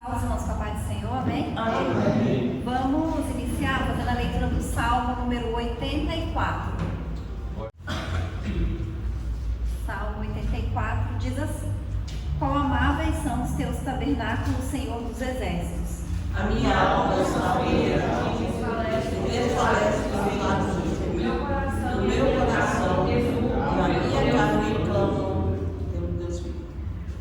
Os irmãos com a paz do Senhor, amém? Amém. Vamos iniciar fazendo a leitura do Salmo número 84. Salmo 84 diz assim: Quão amáveis são os teus tabernáculos, Senhor dos exércitos. A minha alma sabia que desfalece dos lados do meu coração, e a minha carne clama pelo Deus vivo.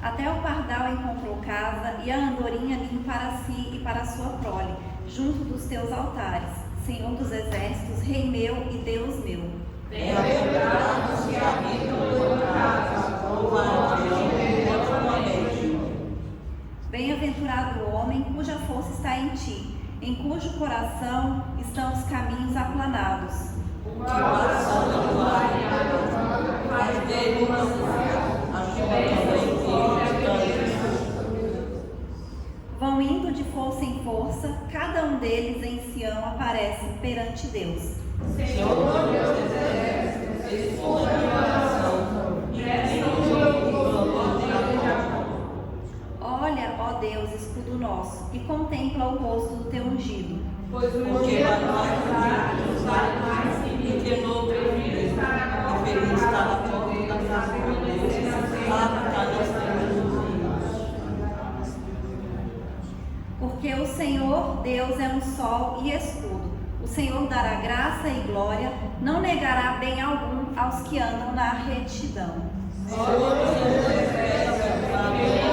Até o pardal encontrou casa, e a andorinha ninho para si e para a sua prole, junto dos teus altares, Senhor dos exércitos, Rei meu e Deus meu. Bem-aventurados que habitam na tua casa, louva a Deus, Bem-aventurado o homem cuja força está em ti, em cujo coração estão os caminhos aplanados. o coração da tua aliança faz dele uma Vão indo de força em força, cada um deles em Sião aparece perante Deus. Senhor Deus dos exércitos, escuta a minha oração e presta o clamor de Jacó. Olha, ó Deus, escudo nosso, e contempla o rosto do teu ungido. Pois o dia da nossa vale mais que no prejuízo, e feliz está a porta da casa de Deus, habitar nas terras dos ímpios. Porque o Senhor Deus é um sol e escudo. O Senhor dará graça e glória, não negará bem algum aos que andam na retidão. Senhor dos exércitos, amém.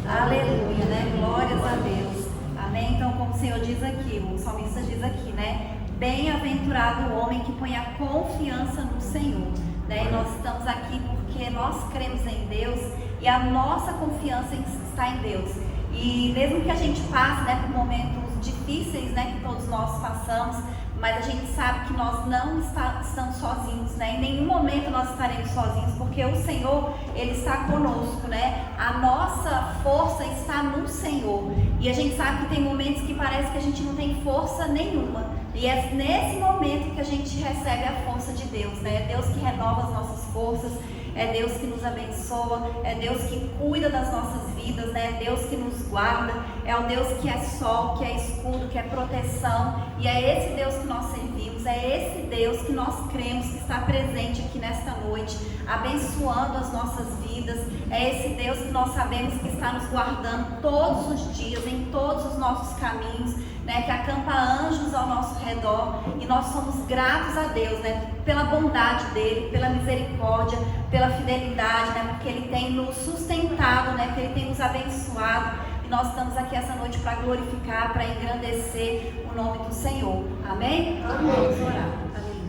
Aleluia, né? Glórias a Deus. Amém? Então, como o Senhor diz aqui, o salmista diz aqui, né? Bem-aventurado o homem que põe a confiança no Senhor. Né? E nós estamos aqui porque nós cremos em Deus e a nossa confiança está em Deus. E mesmo que a gente passe, né, por momentos difíceis, né, que todos nós passamos, mas a gente sabe que nós não estamos sozinhos, né? Em nenhum momento nós estaremos sozinhos, porque o Senhor, Ele está conosco, né? A nossa força está no Senhor. E a gente sabe que tem momentos que parece que a gente não tem força nenhuma. E é nesse momento que a gente recebe a força de Deus, né? É Deus que renova as nossas forças, é Deus que nos abençoa, é Deus que cuida das nossas vidas, né? É Deus que nos guarda, é o Deus que é sol, que é escudo, que é proteção. E é esse Deus que nós servimos, é esse Deus que nós cremos que está presente aqui nesta noite, abençoando as nossas vidas. É esse Deus que nós sabemos que está nos guardando todos os dias, em todos os nossos caminhos, né, que acampa anjos ao nosso redor, e nós somos gratos a Deus, né, pela bondade dele, pela misericórdia, pela fidelidade, né, porque ele tem nos sustentado, né, porque ele tem nos abençoado, e nós estamos aqui essa noite para glorificar, para engrandecer o nome do Senhor. Amém? Amém. Vamos orar. Aleluia.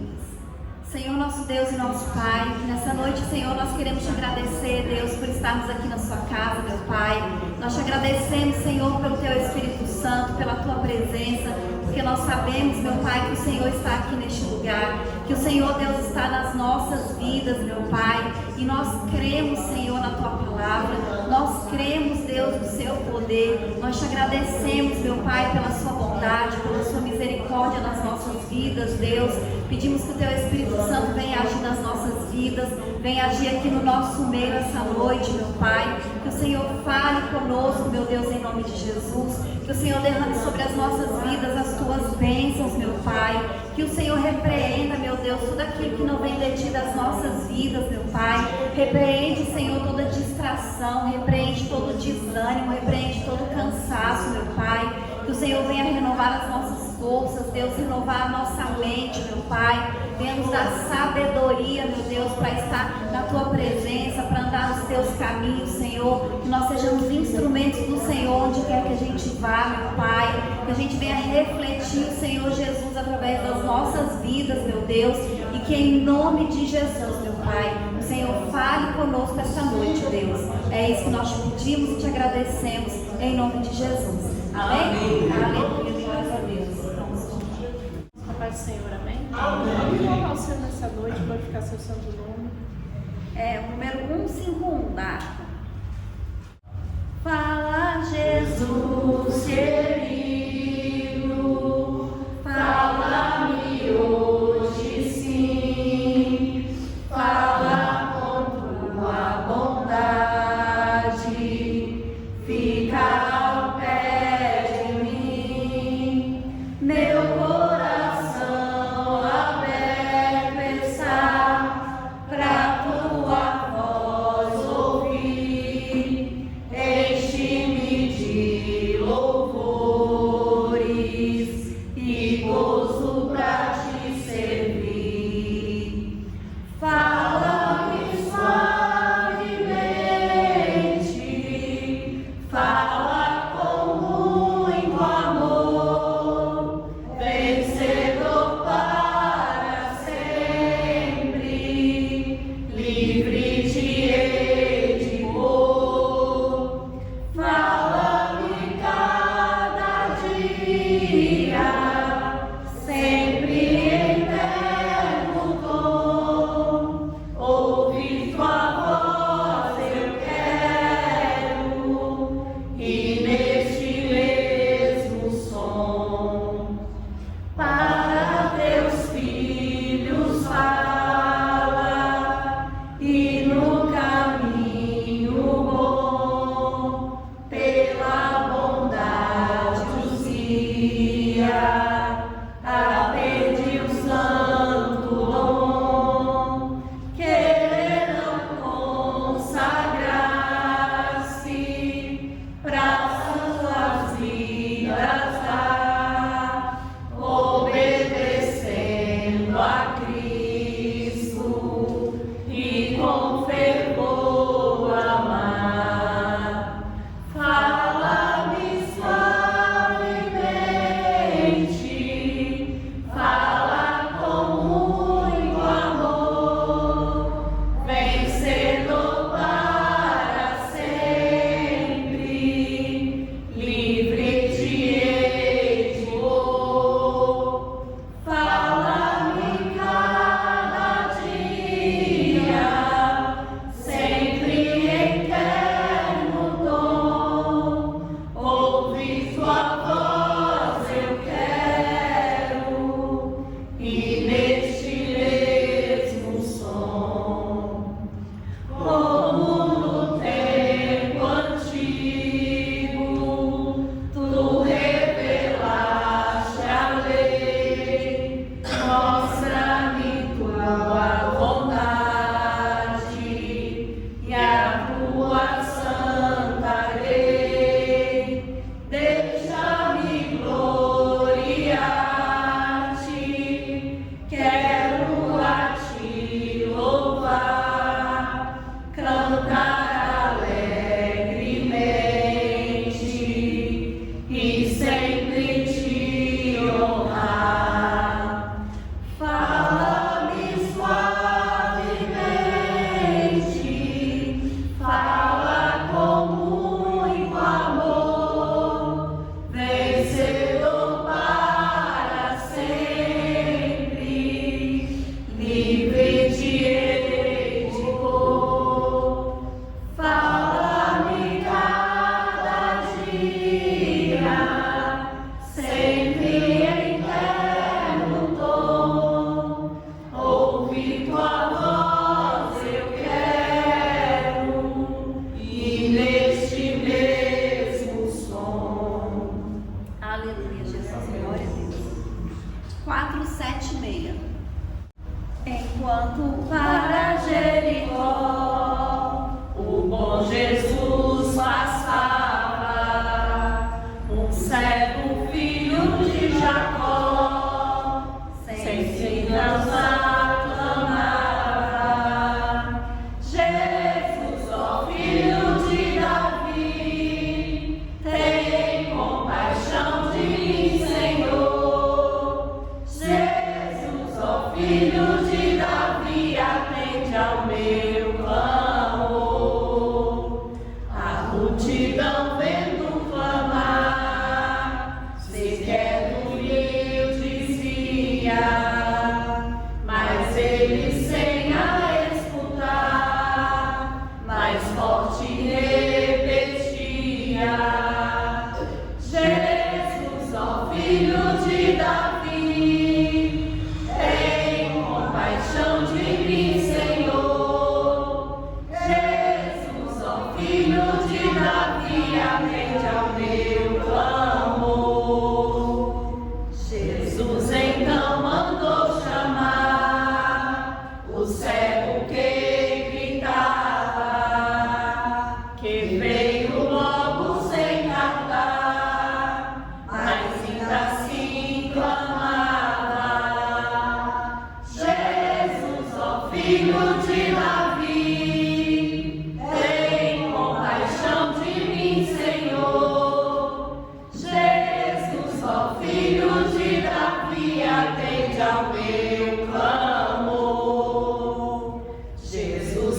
Senhor, nosso Deus e nosso Pai, nessa noite, Senhor, nós queremos te agradecer, Deus, por estarmos aqui na sua casa, meu Pai. Nós te agradecemos, Senhor, pelo teu Espírito Santo, pela tua presença, porque nós sabemos, meu Pai, que o Senhor está aqui neste lugar, que o Senhor, Deus, está nas nossas vidas, meu Pai, e nós cremos, Senhor, na tua palavra, nós cremos, Deus, no seu poder, nós te agradecemos, meu Pai, pela sua bondade, pela sua misericórdia nas nossas vidas, Deus. Pedimos que o teu Espírito Santo venha agir nas nossas vidas, venha agir aqui no nosso meio essa noite, meu Pai. Que o Senhor fale conosco, meu Deus, em nome de Jesus. Que o Senhor derrame sobre as nossas vidas as tuas bênçãos, meu Pai. Que o Senhor repreenda, meu Deus, tudo aquilo que não vem de ti das nossas vidas, meu Pai. Repreende, Senhor, toda distração, repreende todo desânimo, repreende todo cansaço, meu Pai. Que o Senhor venha renovar as nossas forças, Deus, renovar a nossa mente, meu Pai. Venha nos dar sabedoria, meu Deus, para estar na tua presença, para andar nos teus caminhos, Senhor. Que nós sejamos instrumentos do Senhor onde quer que a gente vá, meu Pai. Que a gente venha refletir o Senhor Jesus através das nossas vidas, meu Deus. E que em nome de Jesus, meu Pai, o Senhor fale conosco esta noite, Deus. É isso que nós te pedimos e te agradecemos em nome de Jesus. Amém? Aleluia, glórias a Deus. Vamos com a paz do Senhor, amém? Vamos louvar o Senhor nessa noite, glorificar seu santo nome. É o número 151 da harpa. Fala, Jesus querido, fala-me hoje sim, fala com tua bondade. Enquanto para Jericó o bom Jesus passava, um cego filho de Jacó, sem segurança clamava: Jesus, ó filho de Davi, tem compaixão de mim, Senhor. Jesus, ó filho de Davi, atende ao meu clamor. A multidão vendo clamar, sequer lhe dizia, mas ele sem a escutar, mais forte repetia: Jesus, ó filho de Davi, tem compaixão de mim, Senhor. Jesus, ó filho de Davi, atende ao meu clamor. Jesus então mandou chamar o cego que gritava, que veio logo sem tardar, mas ainda assim clamava: Jesus, ó filho de Davi, tem compaixão de mim, Senhor. Jesus, ó filho de Davi, atende ao meu clamor. Jesus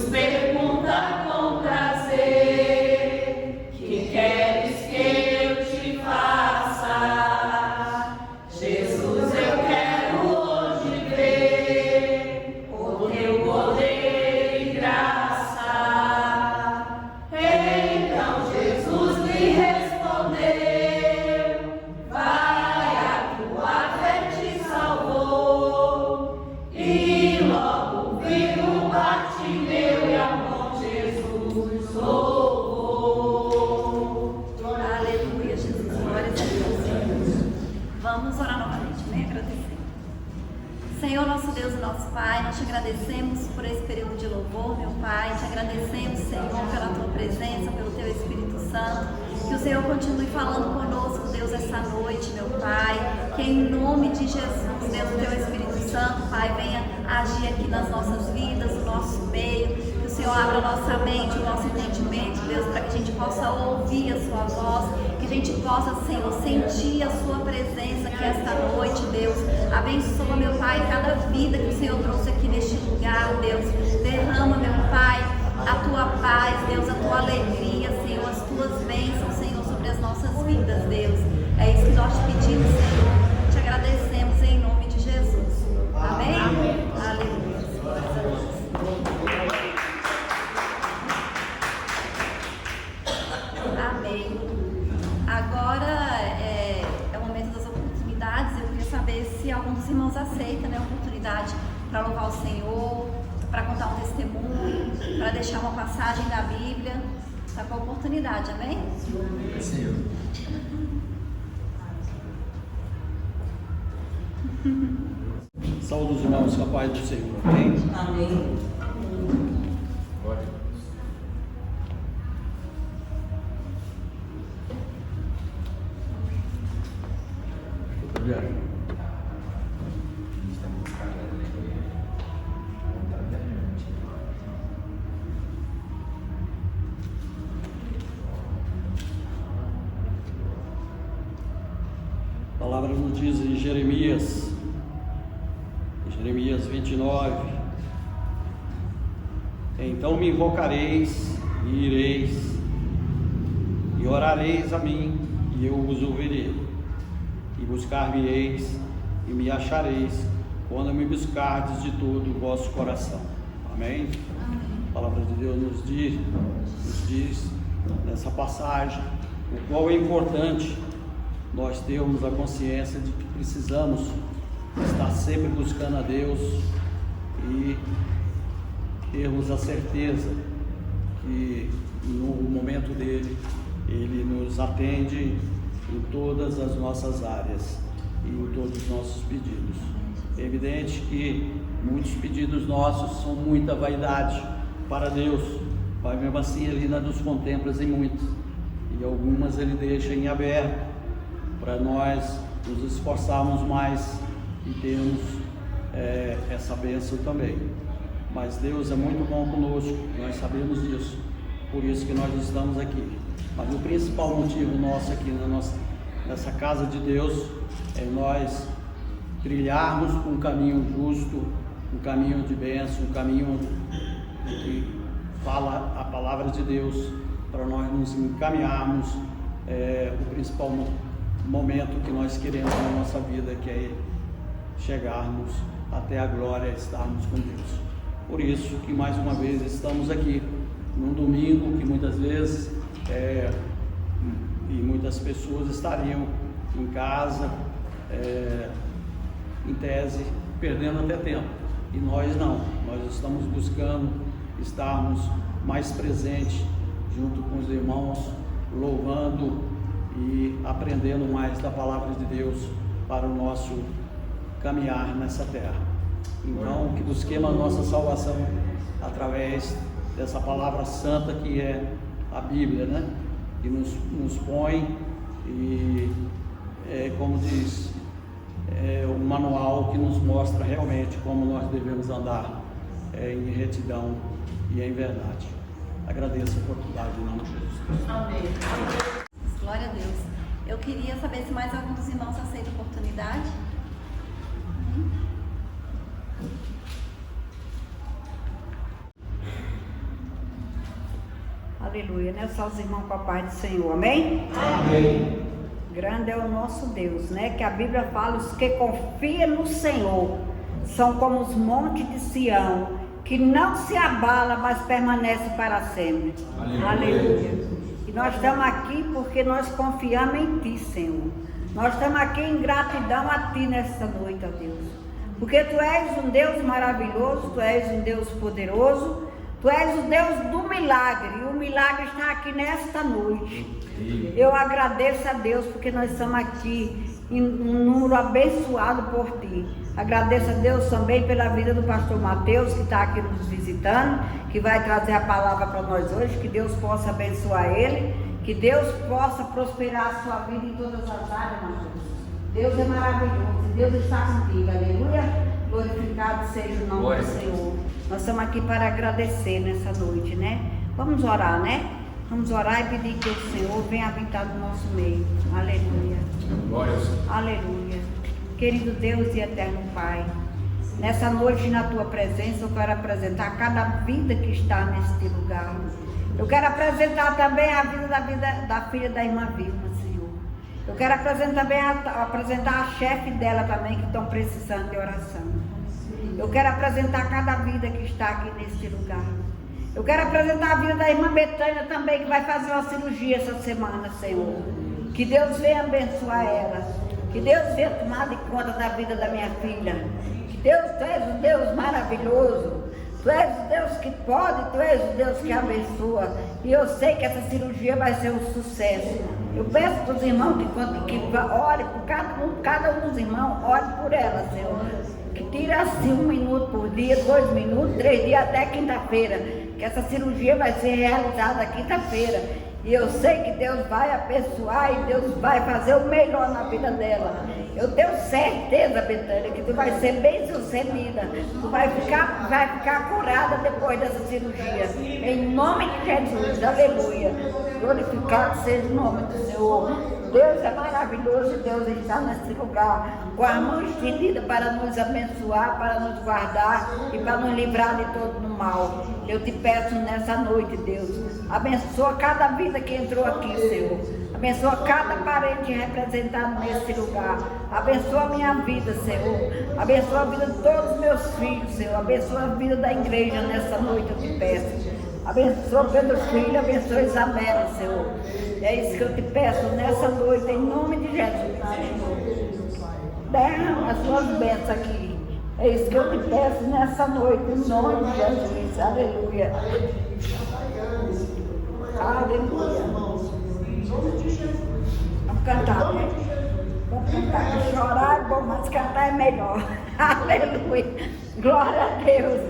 Pai, nós te agradecemos por esse período de louvor, meu Pai. Te agradecemos, Senhor, pela tua presença, pelo teu Espírito Santo. Que o Senhor continue falando conosco, Deus, essa noite, meu Pai. Que em nome de Jesus, Deus, o teu Espírito Santo, Pai, venha agir aqui nas nossas vidas, no nosso meio. Que o Senhor abra a nossa mente, o nosso entendimento, Deus, para que a gente possa ouvir a sua voz. Que a gente possa, Senhor, sentir a sua presença aqui esta noite, Deus. Abençoa, meu Pai, cada vida que o Senhor trouxe aqui neste lugar, Deus. Derrama, meu Pai, a tua paz, Deus, a tua alegria, Senhor, as tuas bênçãos, Senhor, sobre as nossas vidas, Deus. É isso que nós te pedimos, Senhor. Te agradecemos em nome de Jesus. Amém? Amém. Aleluia. Amém. Agora é o momento das oportunidades. Eu queria saber se algum dos irmãos aceita, né, a oportunidade para louvar o Senhor, para contar um testemunho, para deixar uma passagem da Bíblia. Está com a oportunidade, amém? Senhor. Saúde os irmãos com a paz do Senhor, amém? Amém. Glória a Deus. Obrigado. A palavra nos diz em Jeremias 29: então me invocareis e ireis, e orareis a mim, e eu vos ouvirei, e buscar-me-eis e me achareis, quando me buscardes de todo o vosso coração. Amém? A palavra de Deus nos diz nessa passagem o qual é importante nós termos a consciência de que precisamos estar sempre buscando a Deus e termos a certeza que no momento dele Ele nos atende em todas as nossas áreas e em todos os nossos pedidos. É evidente que muitos pedidos nossos são muita vaidade para Deus, mas mesmo assim Ele ainda nos contempla em muitos, e algumas Ele deixa em aberto para nós nos esforçarmos mais e termos essa bênção também. Mas Deus é muito bom conosco, nós sabemos disso, por isso que nós estamos aqui. Mas o principal motivo nosso aqui nessa casa de Deus é nós trilharmos um caminho justo, um caminho de bênção, um caminho que fala a palavra de Deus, para nós nos encaminharmos o principal momento que nós queremos na nossa vida, que é chegarmos até a glória, estarmos com Deus. Por isso que mais uma vez estamos aqui num domingo que muitas vezes e muitas pessoas estariam em casa, em tese, perdendo até tempo, e nós não, nós estamos buscando estarmos mais presentes junto com os irmãos, louvando e aprendendo mais da palavra de Deus para o nosso caminhar nessa terra. Então, que busquemos a nossa salvação através dessa palavra santa que é a Bíblia, né? Que nos põe e, como diz, um manual que nos mostra realmente como nós devemos andar em retidão e em verdade. Agradeço a oportunidade em nome de Jesus. Amém. Glória a Deus. Eu queria saber se mais algum dos irmãos aceita a oportunidade. Aleluia, né? Só os irmãos com a paz do Senhor, amém? Amém. Grande é o nosso Deus, né? Que a Bíblia fala, os que confiam no Senhor são como os montes de Sião, que não se abala, mas permanece para sempre. Aleluia. E nós estamos aqui porque nós confiamos em Ti, Senhor. Nós estamos aqui em gratidão a Ti nessa noite, ó Deus. Porque Tu és um Deus maravilhoso, Tu és um Deus poderoso, Tu és o Deus do milagre, e o milagre está aqui nesta noite. Eu agradeço a Deus porque nós estamos aqui em um número abençoado por Ti. Agradeço a Deus também pela vida do pastor Mateus, que está aqui nos visitando, que vai trazer a palavra para nós hoje. Que Deus possa abençoar ele, que Deus possa prosperar a sua vida em todas as áreas, Mateus. Deus é maravilhoso, Deus está contigo, aleluia. Glorificado seja o nome do Senhor. Nós estamos aqui para agradecer nessa noite, né? Vamos orar, né? Vamos orar e pedir que o Senhor venha habitar no nosso meio. Aleluia. Glória ao Senhor. Aleluia. Querido Deus e eterno Pai, nessa noite na Tua presença eu quero apresentar cada vida que está neste lugar. Eu quero apresentar também a vida da filha da irmã Vilma, Senhor. Eu quero apresentar a chefe dela também, que estão precisando de oração. Eu quero apresentar cada vida que está aqui neste lugar. Eu quero apresentar a vida da irmã Betânia também, que vai fazer uma cirurgia essa semana, Senhor. Que Deus venha abençoar ela. Que Deus venha tomar de conta da vida da minha filha. Que Deus, Tu és um Deus maravilhoso. Tu és o Deus que pode, Tu és o Deus que abençoa. E eu sei que essa cirurgia vai ser um sucesso. Eu peço para os irmãos que orem por cada um dos irmãos, ore por ela, Senhor. Que tire assim 1 minuto por dia, 2 minutos, 3 dias até quinta-feira. Que essa cirurgia vai ser realizada quinta-feira. E eu sei que Deus vai abençoar e Deus vai fazer o melhor na vida dela. Eu tenho certeza, Betânia, que tu vai ser bem sucedida. Tu vai ficar curada depois dessa cirurgia. Em nome de Jesus, aleluia. Glorificado seja o nome do Senhor. Deus é maravilhoso e Deus está nesse lugar com a mão estendida para nos abençoar, para nos guardar e para nos livrar de todo o mal. Eu te peço nessa noite, Deus, abençoa cada vida que entrou aqui, Senhor. Abençoa cada parente representado nesse lugar. Abençoa a minha vida, Senhor. Abençoa a vida de todos os meus filhos, Senhor. Abençoa a vida da igreja nessa noite, eu te peço. Abençoa Pedro Filho, abençoa Isabela, Senhor. É isso que eu te peço nessa noite, em nome de Jesus, Senhor. Derrama as suas bênçãos aqui. É isso que eu te peço nessa noite, em nome de Jesus. Aleluia. Aleluia. Vamos cantar, né? Vamos cantar. Chorar é bom, mas cantar é melhor. Aleluia. Glória a Deus.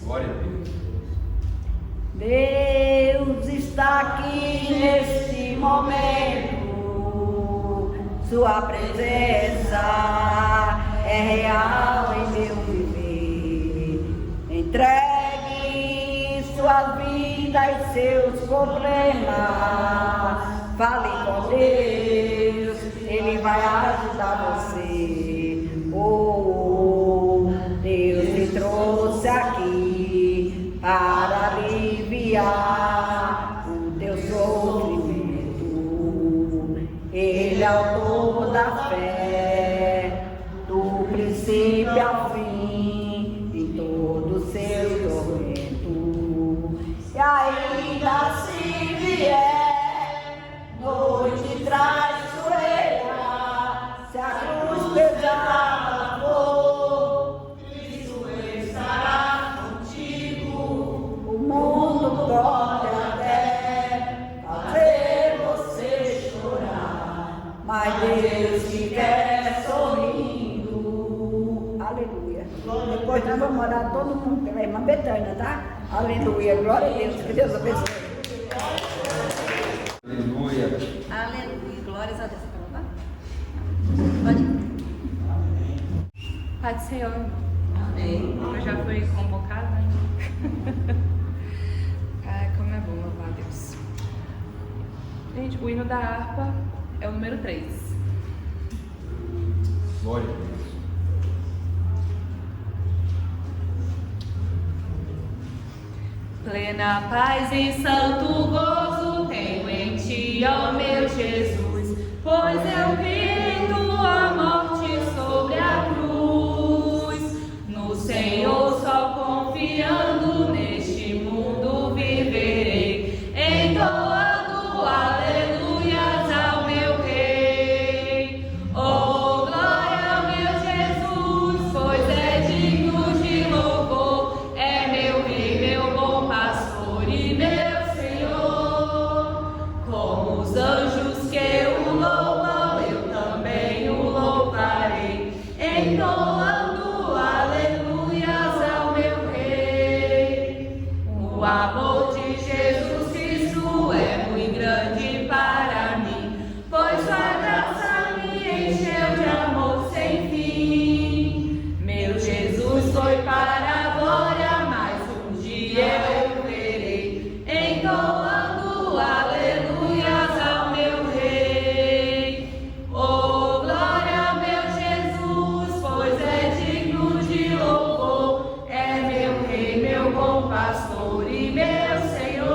Glória a Deus. Deus está aqui neste momento, Sua presença é real em meu viver. Entregue sua vida e seus problemas, fale com Deus, Ele vai ajudar você. Oh, Deus te trouxe aqui para aliviar o teu sofrimento. Ele é o autor da fé, do princípio ao fim, em todo o seu tormento. E ainda se vier noite traiçoeira, se a cruz pesada for, Cristo estará contigo. O mundo pode até fazer você chorar, mas Deus te quer sorrindo. Aleluia. Depois nós vamos orar todo mundo pela irmã Betânia, tá? Aleluia. Glória a Deus. Que Deus abençoe. Aleluia. Aleluia. Glórias a Deus. Pode ir. Pai do Senhor. Amém. Eu já fui convocada, né? Ai, como é bom louvar a Deus. Gente, o hino da harpa é o número 3. Glória a Deus. Plena paz e santo gozo tenho em ti, ó meu Jesus, pois eu vi em tua morte sobre a cruz. No Senhor só confiando neste mundo viverei, entoando aleluias ao meu Rei. Oh, glória ao meu Jesus, pois é digno de louvor, é meu Rei, meu bom pastor e meu Senhor. Como os anjos que o louvam, eu também O amor de Jesus Cristo é muito grande para mim, pois sua graça me encheu de amor sem fim. Meu Jesus foi para a glória, mas um dia eu verei, entoando aleluias ao meu Rei. Oh, glória, meu Jesus, pois é digno de louvor, é meu Rei, meu bom pastor e meu Senhor.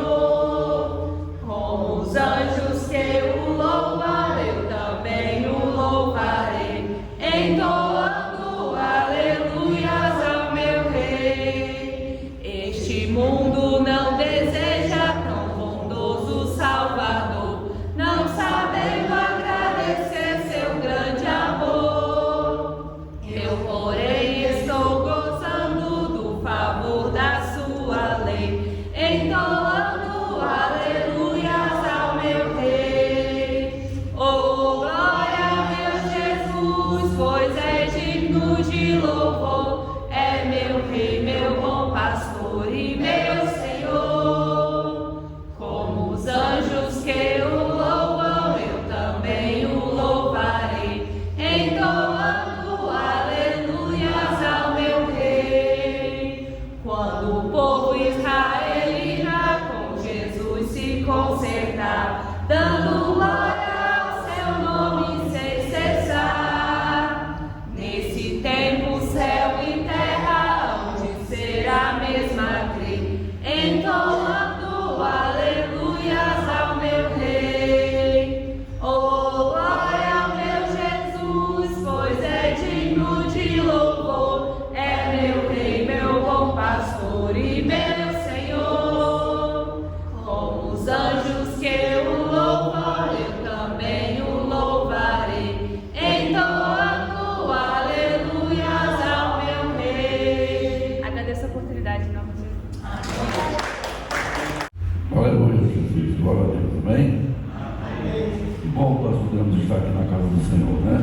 Como os anjos que o louvam, eu também o louvarei, entoando aleluias ao meu Rei. Este mundo não deseja tão bondoso Salvador, não sabendo agradecer seu grande amor. Eu, porém, estou gozando do favor da sua lei, entoando aleluias ao meu Rei. Oh, glória, meu Jesus, pois é digno de louvor, é meu Rei, meu bom pastor e meu Senhor. Como os anjos que o louvam, eu também o louvarei, entoando aleluias ao meu Rei. Quando o povo israelita com Jesus se consertar, dando glória ao seu nome sem cessar, nesse tempo céu e terra hão de ser a mesma crer, entoando aleluias ao meu Rei. Oh, glória, meu Jesus, pois é digno de louvor, é meu Rei, meu bom pastor e meu Senhor. Como os anjos que o louvam, eu também o louvarei, entoando aleluias ao meu Rei. Agradeço a oportunidade em nome de Jesus. Aleluia, Jesus. Glória a Deus. Amém? Que bom que nós podemos estar aqui na casa do Senhor, né?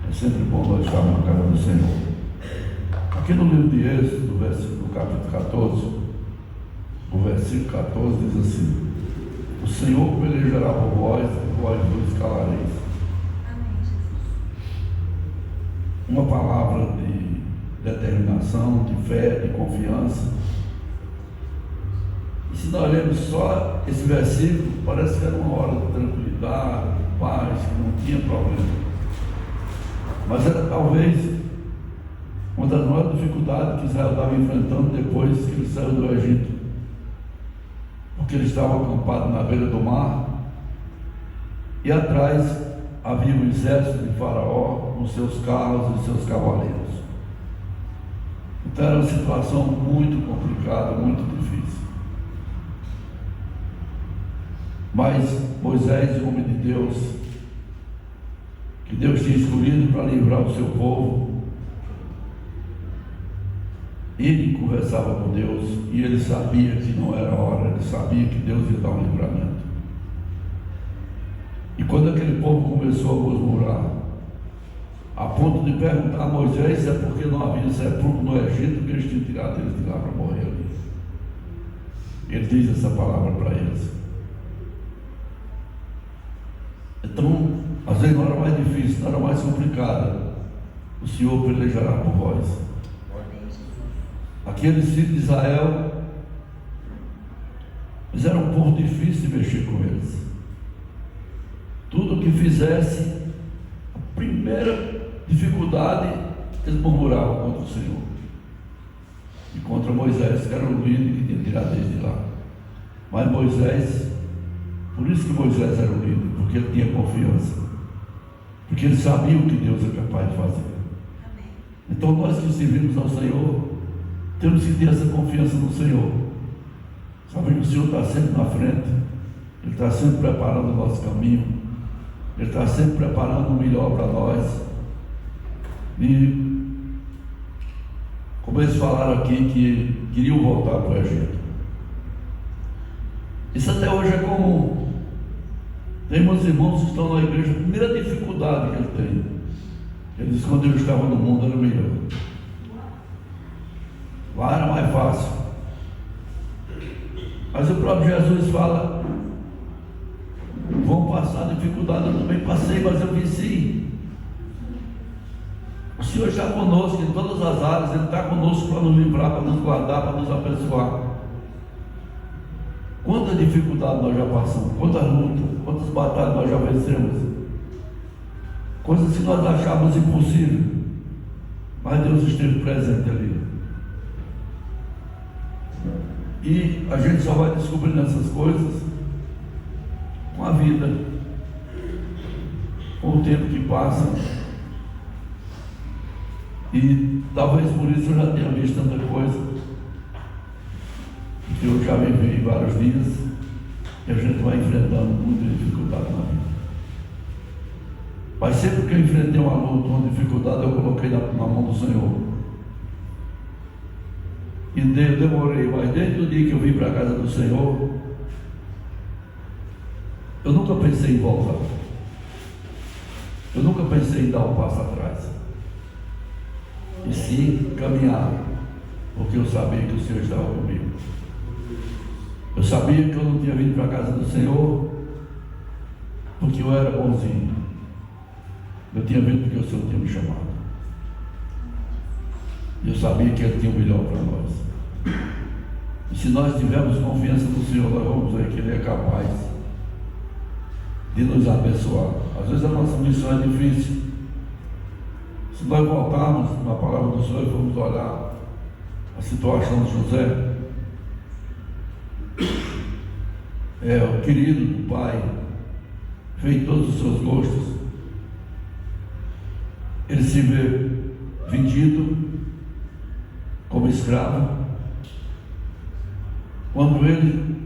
É sempre bom nós estarmos na casa do Senhor. Aqui no livro de Êxodo, do capítulo 14, o versículo 14 diz assim: o Senhor pelejará por vós e vós vos calareis. Amém, Jesus. Uma palavra de determinação, de fé, de confiança. E se nós lemos só esse versículo, parece que era uma hora de tranquilidade, de paz, que não tinha problema. Mas era talvez uma das maiores dificuldades que Israel estava enfrentando depois que ele saiu do Egito. Porque ele estava acampado na beira do mar e atrás havia o exército de Faraó com seus carros e seus cavaleiros. Então era uma situação muito complicada, muito difícil. Mas Moisés, homem de Deus, que Deus tinha escolhido para livrar o seu povo, ele conversava com Deus e ele sabia que não era hora, ele sabia que Deus ia dar um livramento. E quando aquele povo começou a murmurar, a ponto de perguntar a Moisés se é porque não havia sepulcro no Egito que eles tinham tirado eles de lá para morrer ali. Ele diz essa palavra para eles. Então, às vezes na hora mais difícil, na hora mais complicada, o Senhor pelejará por vós. Aqueles filhos de Israel, eles eram um povo difícil de mexer com eles. Tudo que fizesse, a primeira dificuldade, eles murmuravam contra o Senhor e contra Moisés, que era o líder que tinha tirado eles de lá. Mas Moisés, por isso que Moisés era o líder, porque ele tinha confiança, porque ele sabia o que Deus é capaz de fazer. Amém. Então nós que servimos ao Senhor, temos que ter essa confiança no Senhor. Sabe que o Senhor está sempre na frente, Ele está sempre preparando o nosso caminho, Ele está sempre preparando o melhor para nós. E como eles falaram aqui que queriam voltar para o Egito, isso até hoje é comum. Tem meus irmãos que estão na igreja, a primeira dificuldade que ele tem, ele diz: quando eu estava no mundo era melhor, lá era mais fácil. Mas o próprio Jesus fala: vão passar dificuldade, eu também passei, mas eu venci. O Senhor está conosco em todas as áreas, Ele está conosco para nos livrar, para nos guardar, para nos abençoar. Quanta dificuldade nós já passamos, quantas lutas, quantas batalhas nós já vencemos, coisas que nós achávamos impossíveis, mas Deus esteve presente ali. E a gente só vai descobrindo essas coisas com a vida, com o tempo que passa. E talvez por isso eu já tenha visto tanta coisa, que eu já vivi vários dias, e a gente vai enfrentando muita dificuldade na vida. Mas sempre que eu enfrentei uma luta, uma dificuldade, eu coloquei na mão do Senhor. E eu demorei, mas desde o dia que eu vim para a casa do Senhor, eu nunca pensei em voltar. Eu nunca pensei em dar um passo atrás. E sim caminhar, porque eu sabia que o Senhor estava comigo. Eu sabia que eu não tinha vindo para a casa do Senhor porque eu era bonzinho. Eu tinha vindo porque o Senhor tinha me chamado. E eu sabia que Ele tinha o melhor para nós. E se nós tivermos confiança no Senhor, nós vamos ver que Ele é capaz de nos abençoar. Às vezes a nossa missão é difícil. Se nós voltarmos na palavra do Senhor e formos olhar a situação de José, o querido do pai, fez todos os seus gostos, ele se vê vendido como escravo. Quando ele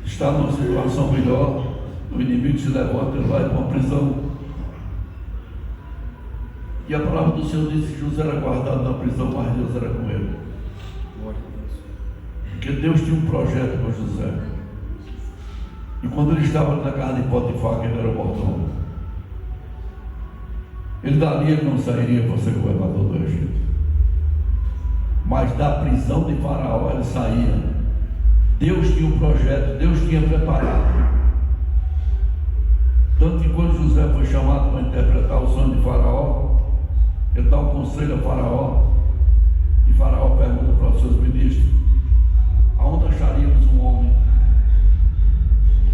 está numa situação melhor, o inimigo se levanta e vai para uma prisão. E a palavra do Senhor diz que José era guardado na prisão, mas Deus era com ele. Porque Deus tinha um projeto com José. E quando ele estava na casa de Potifar, que ele era o mordomo, ele dali ele não sairia para ser governador do Egito. Mas da prisão de Faraó ele saía. Deus tinha um projeto, Deus tinha preparado. Tanto que quando José foi chamado para interpretar o sonho de Faraó, ele dá um conselho a Faraó, e Faraó pergunta para os seus ministros: aonde acharíamos um homem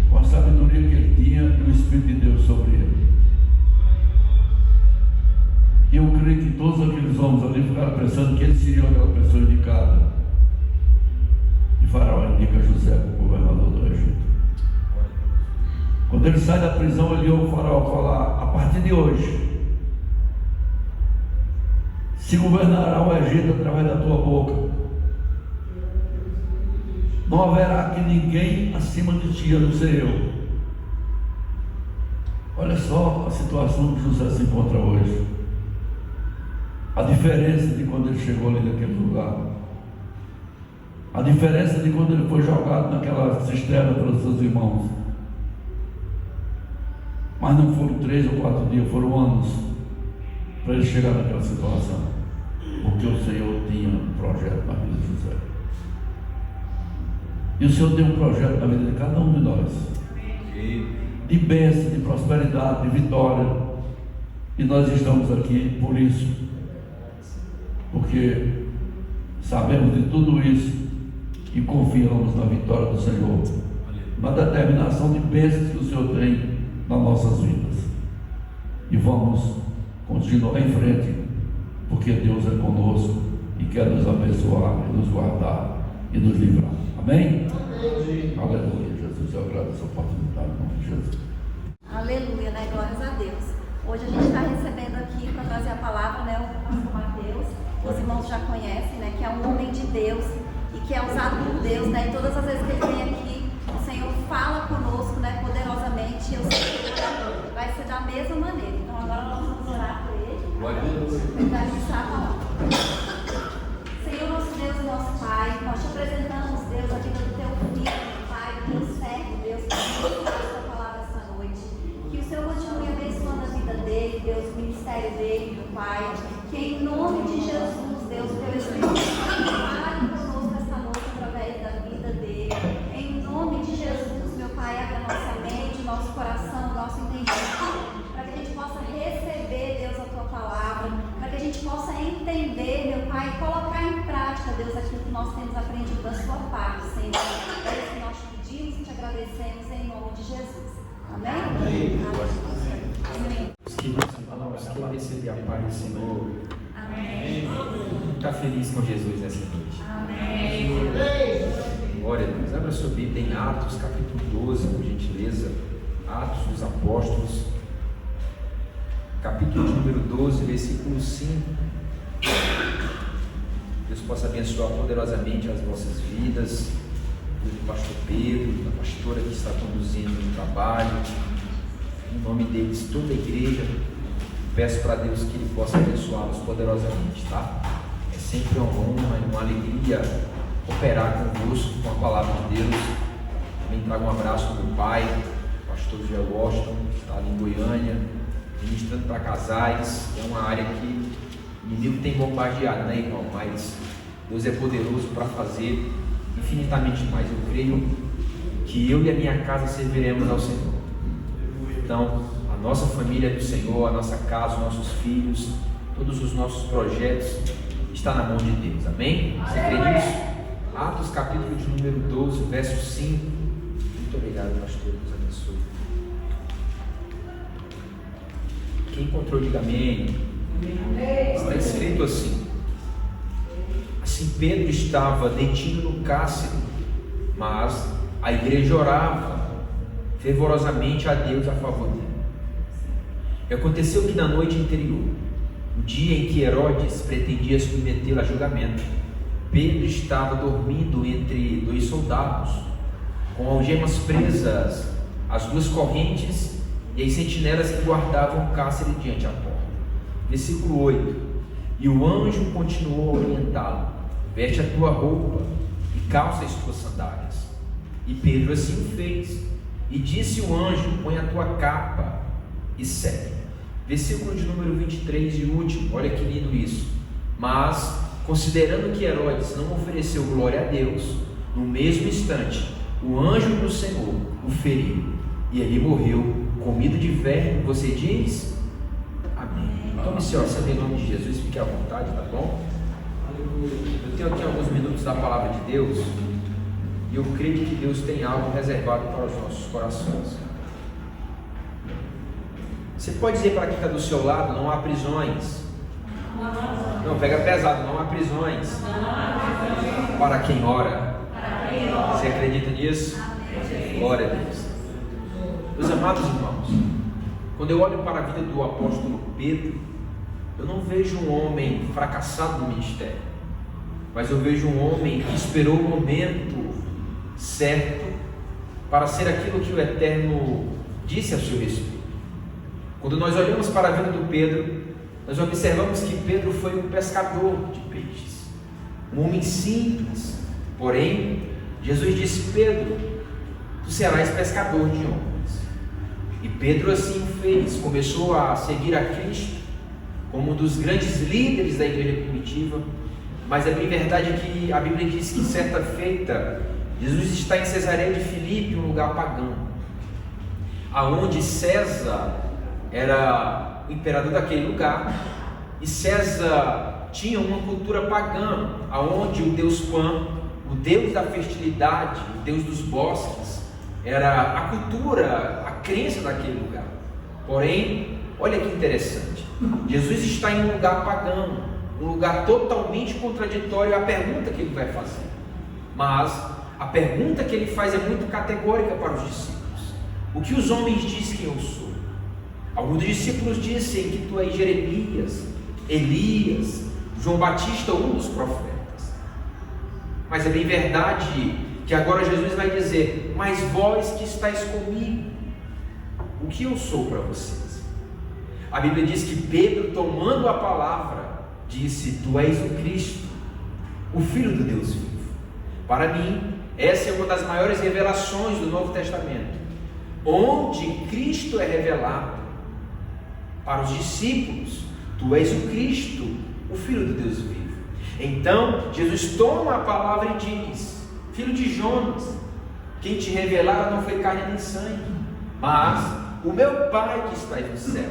com a sabedoria que ele tinha e o Espírito de Deus sobre ele? E eu creio que todos aqueles homens ali ficaram pensando que ele seria aquela pessoa indicada. E Faraó indica José como governador do Egito. Quando ele sai da prisão, ele ouve o Faraó falar: a partir de hoje se governará o Egito através da tua boca. Não haverá aqui ninguém acima de ti, a não ser eu. Olha só a situação que José se encontra hoje. A diferença de quando ele chegou ali naquele lugar. A diferença de quando ele foi jogado naquela cisterna pelos seus irmãos. Mas não foram 3 ou 4 dias, foram anos para ele chegar naquela situação. Porque o Senhor tinha um projeto na vida de José. E o Senhor tem um projeto na vida de cada um de nós. De bênção, de prosperidade, de vitória. E nós estamos aqui por isso. Porque sabemos de tudo isso e confiamos na vitória do Senhor. Na determinação de bênçãos que o Senhor tem nas nossas vidas. E vamos continuar em frente, porque Deus é conosco e quer nos abençoar, e nos guardar e nos livrar. Amém? Amém. Aleluia, Jesus. Eu agradeço a oportunidade em nome de Jesus. Aleluia, né? Glórias a Deus. Hoje a gente está recebendo aqui para trazer a palavra, né? O pastor Mateus. Os irmãos já conhecem, né? Que é um homem de Deus e que é usado por Deus, né? E todas as vezes que ele vem aqui, o Senhor fala conosco, né? Poderosamente. E eu sei que vai ser da mesma maneira. Então agora nós vamos orar por ele. Glória a Deus. Verdade está a palavra. Senhor, nosso Deus e nosso Pai, nós te apresentamos, Deus, a vida do teu filho, Pai, do teu servo, Deus, que nos faz a tua palavra esta noite. Que o Senhor continue abençoando a vida dele, Deus, o ministério dele, meu Pai. Que em nome de Jesus, Deus, o teu Espírito Santo fale conosco esta noite através Os queridos irmãos, quem receber a paz do Senhor, está feliz com Jesus nessa noite. Glória a Deus. Abra sua Bíblia em Atos, capítulo 12, por gentileza. Atos dos Apóstolos, capítulo número 12, versículo 5. Deus possa abençoar poderosamente as vossas vidas, do pastor Pedro, da pastora que está conduzindo o trabalho, em nome deles, toda a igreja. Peço para Deus que Ele possa abençoá-los poderosamente, tá? É sempre uma honra e uma alegria operar convosco com a palavra de Deus. Também trago um abraço do meu pai, o pastor José Washington, que está ali em Goiânia, ministrando para casais. É uma área que o inimigo tem bombardeado, né, irmão? Mas Deus é poderoso para fazer infinitamente mais. Eu creio que eu e a minha casa serviremos ao Senhor. Então, a nossa família é do Senhor, a nossa casa, os nossos filhos, todos os nossos projetos está na mão de Deus. Amém? Você crê nisso? Atos capítulo de número 12, verso 5. Muito obrigado, pastor. Deus abençoe. Quem encontrou, diga amém. Está escrito assim: assim Pedro estava detido no cárcere, mas a igreja orava fervorosamente a Deus a favor dele. E aconteceu que na noite anterior, o dia em que Herodes pretendia submetê-lo a julgamento, Pedro estava dormindo entre dois soldados, com algemas presas às duas correntes e as sentinelas que guardavam o cárcere diante da porta. Versículo 8: e o anjo continuou a orientá-lo: veste a tua roupa e calça as tuas sandálias. E Pedro assim o fez, e disse o anjo: põe a tua capa e segue. Versículo de número 23 e último, olha que lindo isso. Mas, considerando que Herodes não ofereceu glória a Deus, no mesmo instante, o anjo do Senhor o feriu, e ele morreu, comido de verme. Você diz? Amém. Tome seu assento em nome de Jesus, fique à vontade, tá bom? Eu tenho aqui alguns minutos da palavra de Deus, e eu creio que Deus tem algo reservado para os nossos corações. Você pode dizer para quem está do seu lado: não há prisões. Não, pega pesado, não há prisões para quem ora. Você acredita nisso? Glória a Deus. Meus amados irmãos, quando eu olho para a vida do apóstolo Pedro, eu não vejo um homem fracassado no ministério, mas eu vejo um homem que esperou o momento certo para ser aquilo que o Eterno disse a seu respeito. Quando nós olhamos para a vida do Pedro, nós observamos que Pedro foi um pescador de peixes, um homem simples. Porém, Jesus disse: Pedro, tu serás pescador de homens. E Pedro assim o fez, começou a seguir a Cristo como um dos grandes líderes da igreja primitiva. Mas é bem verdade que a Bíblia diz que certa feita Jesus está em Cesareia de Filipe, um lugar pagão, aonde César era o imperador daquele lugar, e César tinha uma cultura pagã, aonde o deus Pan, o deus da fertilidade, o deus dos bosques, era a cultura, a crença daquele lugar. Porém, olha que interessante, Jesus está em um lugar pagão, um lugar totalmente contraditório à pergunta que ele vai fazer. Mas a pergunta que ele faz é muito categórica para os discípulos: o que os homens dizem que eu sou? Alguns discípulos dizem que tu és Jeremias, Elias, João Batista ou um dos profetas. Mas é bem verdade que agora Jesus vai dizer: mas vós que estáis comigo, o que eu sou para vocês? A Bíblia diz que Pedro, tomando a palavra, disse: tu és o Cristo, o Filho do Deus vivo. Para mim, essa é uma das maiores revelações do Novo Testamento, onde Cristo é revelado para os discípulos: tu és o Cristo, o Filho do Deus vivo. Então Jesus toma a palavra e diz: filho de Jonas, quem te revelara não foi carne nem sangue, mas o meu Pai que está no céu.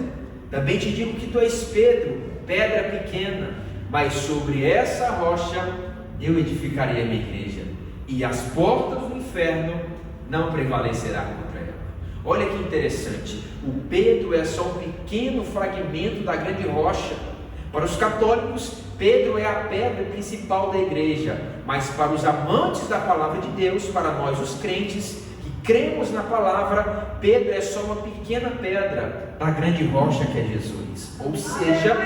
Também te digo que tu és Pedro, pedra pequena, mas sobre essa rocha eu edificarei a minha igreja, e as portas do inferno não prevalecerão contra ela. Olha que interessante, o Pedro é só um pequeno fragmento da grande rocha. Para os católicos, Pedro é a pedra principal da igreja, mas para os amantes da palavra de Deus, para nós os crentes que cremos na palavra, Pedro é só uma pequena pedra da grande rocha que é Jesus. Ou seja,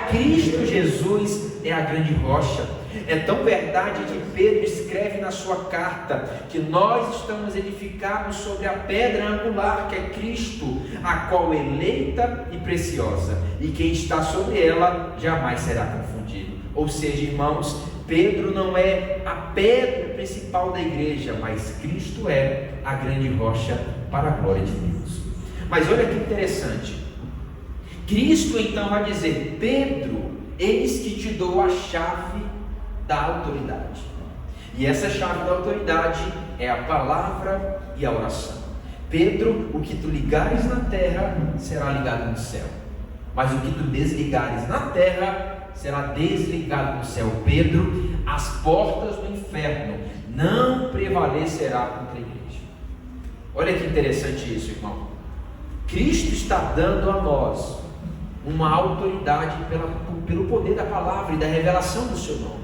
Cristo Jesus é a grande rocha. É tão verdade que Pedro escreve na sua carta que nós estamos edificados sobre a pedra angular que é Cristo, a qual é eleita e preciosa, e quem está sobre ela jamais será confundido. Ou seja, irmãos, Pedro não é a pedra principal da igreja, mas Cristo é a grande rocha para a glória de Deus. Mas olha que interessante, Cristo então vai dizer: Pedro, eis que te dou a chave da autoridade. E essa chave da autoridade é a palavra e a oração. Pedro, o que tu ligares na terra será ligado no céu, mas o que tu desligares na terra será desligado no céu. Pedro, as portas do inferno não prevalecerá contra a igreja. Olha que interessante isso, irmão. Cristo está dando a nós uma autoridade pelo poder da palavra e da revelação do seu nome.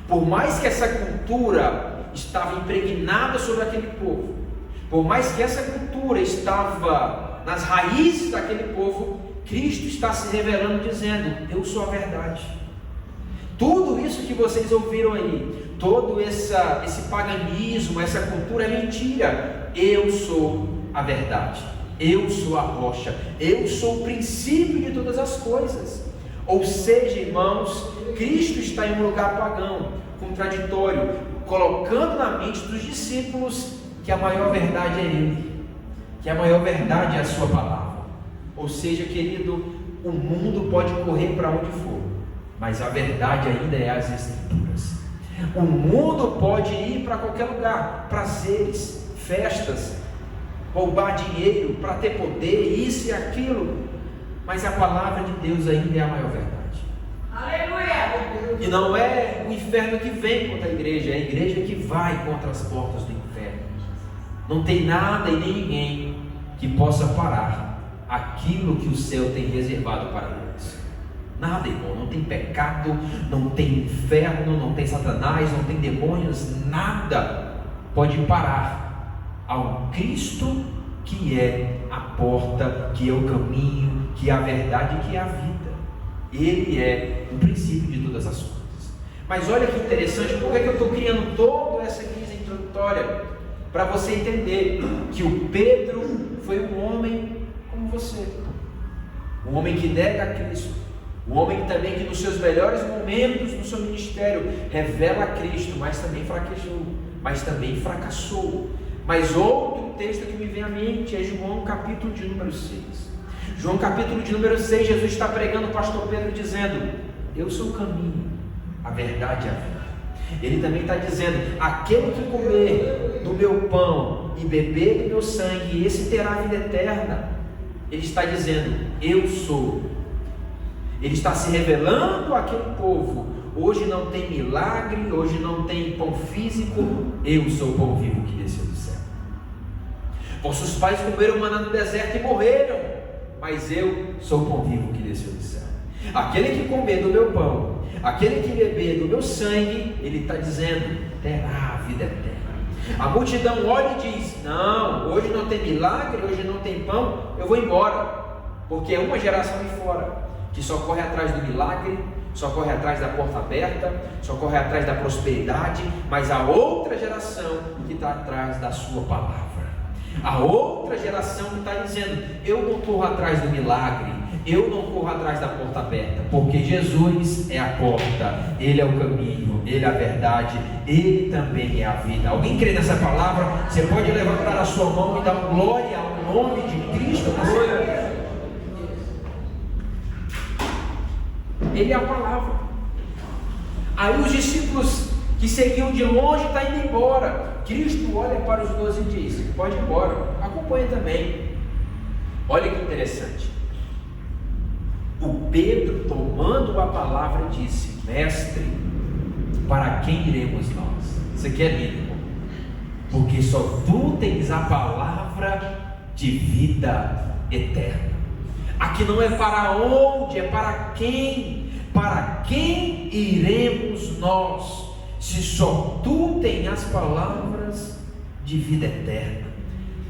Por mais que essa cultura estava impregnada sobre aquele povo, por mais que essa cultura estava nas raízes daquele povo, Cristo está se revelando dizendo: eu sou a verdade. Tudo isso que vocês ouviram aí, todo esse paganismo, essa cultura é mentira. Eu sou a verdade, eu sou a rocha, eu sou o princípio de todas as coisas. Ou seja, irmãos, Cristo está em um lugar pagão, contraditório, colocando na mente dos discípulos que a maior verdade é Ele, que a maior verdade é a sua palavra. Ou seja, querido, o mundo pode correr para onde for, mas a verdade ainda é as Escrituras. O mundo pode ir para qualquer lugar, prazeres, festas, roubar dinheiro para ter poder, isso e aquilo, mas a palavra de Deus ainda é a maior verdade. Aleluia! E não é o inferno que vem contra a igreja, é a igreja que vai contra as portas do inferno. Não tem nada e nem ninguém que possa parar aquilo que o céu tem reservado para nós. Nada, irmão, não tem pecado, não tem inferno, não tem Satanás, não tem demônios, nada pode parar ao Cristo que é a porta, que é o caminho, que é a verdade, que é a vida. Ele é o princípio de todas as coisas. Mas olha que interessante, por que eu estou criando toda essa guisa introdutória? Para você entender que o Pedro foi um homem como você, um homem que nega a Cristo, um homem também que nos seus melhores momentos no seu ministério revela a Cristo, mas também fracassou. Mas outro texto que me vem à mente é João capítulo de número 6. João capítulo de número 6, Jesus está pregando o pastor Pedro dizendo: eu sou o caminho, a verdade e a vida. Ele também está dizendo: aquele que comer do meu pão e beber do meu sangue, esse terá a vida eterna. Ele está dizendo: eu sou. Ele está se revelando àquele povo. Hoje não tem milagre, hoje não tem pão físico, eu sou o pão vivo que desceu do céu. Vossos pais comeram maná no deserto e morreram, mas eu sou o pão vivo que desceu do céu. Aquele que comer do meu pão, aquele que beber do meu sangue, ele está dizendo, terá a vida eterna. A multidão olha e diz: não, hoje não tem milagre, hoje não tem pão, eu vou embora. Porque é uma geração de fora que só corre atrás do milagre, só corre atrás da porta aberta, só corre atrás da prosperidade, mas a outra geração que está atrás da sua palavra. A outra geração que está dizendo: eu não corro atrás do milagre, eu não corro atrás da porta aberta, porque Jesus é a porta, Ele é o caminho, Ele é a verdade, Ele também é a vida. Alguém crê nessa palavra? Você pode levantar a sua mão e dar glória ao nome de Cristo na sua vida. Ele é a palavra. Aí os discípulos que seguiam de longe estão indo embora. Cristo olha para os 12 e diz: pode ir embora, acompanha também. Olha que interessante. O Pedro, tomando a palavra, disse: mestre, para quem iremos nós? Isso aqui é lindo, irmão. Porque só tu tens a palavra de vida eterna. Aqui não é para onde, é para quem. Para quem iremos nós, se só tu tens as palavras de vida eterna?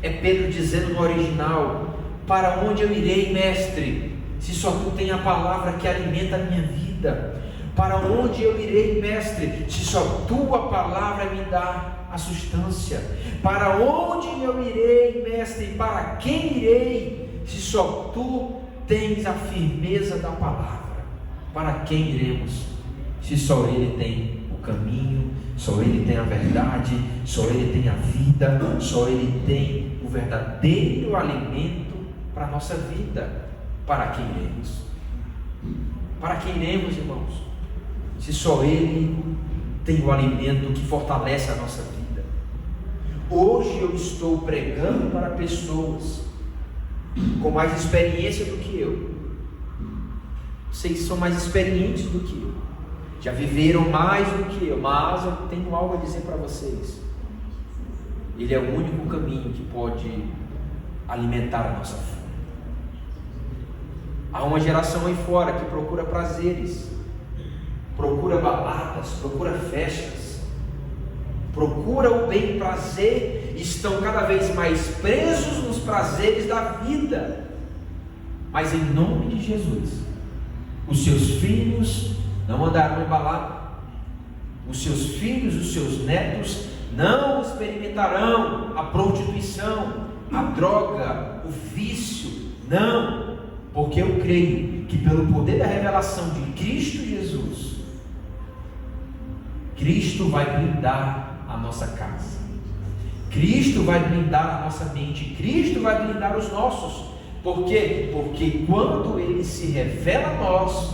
É Pedro dizendo no original: para onde eu irei, mestre, se só tu tens a palavra que alimenta a minha vida? Para onde eu irei, mestre, se só tua palavra me dá a substância? Para onde eu irei, mestre, para quem irei, se só tu tens a firmeza da palavra? Para quem iremos, se só Ele tem o caminho, só Ele tem a verdade, só Ele tem a vida, só Ele tem o verdadeiro alimento para a nossa vida? Para quem iremos? Para quem iremos, irmãos? Se só Ele tem o alimento que fortalece a nossa vida. Hoje eu estou pregando para pessoas com mais experiência do que eu. Vocês são mais experientes do que eu, já viveram mais do que eu, mas eu tenho algo a dizer para vocês. Ele é o único caminho que pode alimentar a nossa fome. Há uma geração aí fora que procura prazeres, procura baladas, procura festas, procura o bem prazer, estão cada vez mais presos nos prazeres da vida. Mas em nome de Jesus, os seus filhos não andarão em balada, os seus filhos, os seus netos não experimentarão a prostituição, a droga, o vício, não, porque eu creio que pelo poder da revelação de Cristo Jesus, Cristo vai blindar a nossa casa, Cristo vai blindar a nossa mente, Cristo vai blindar os nossos. Por quê? Porque quando Ele se revela a nós,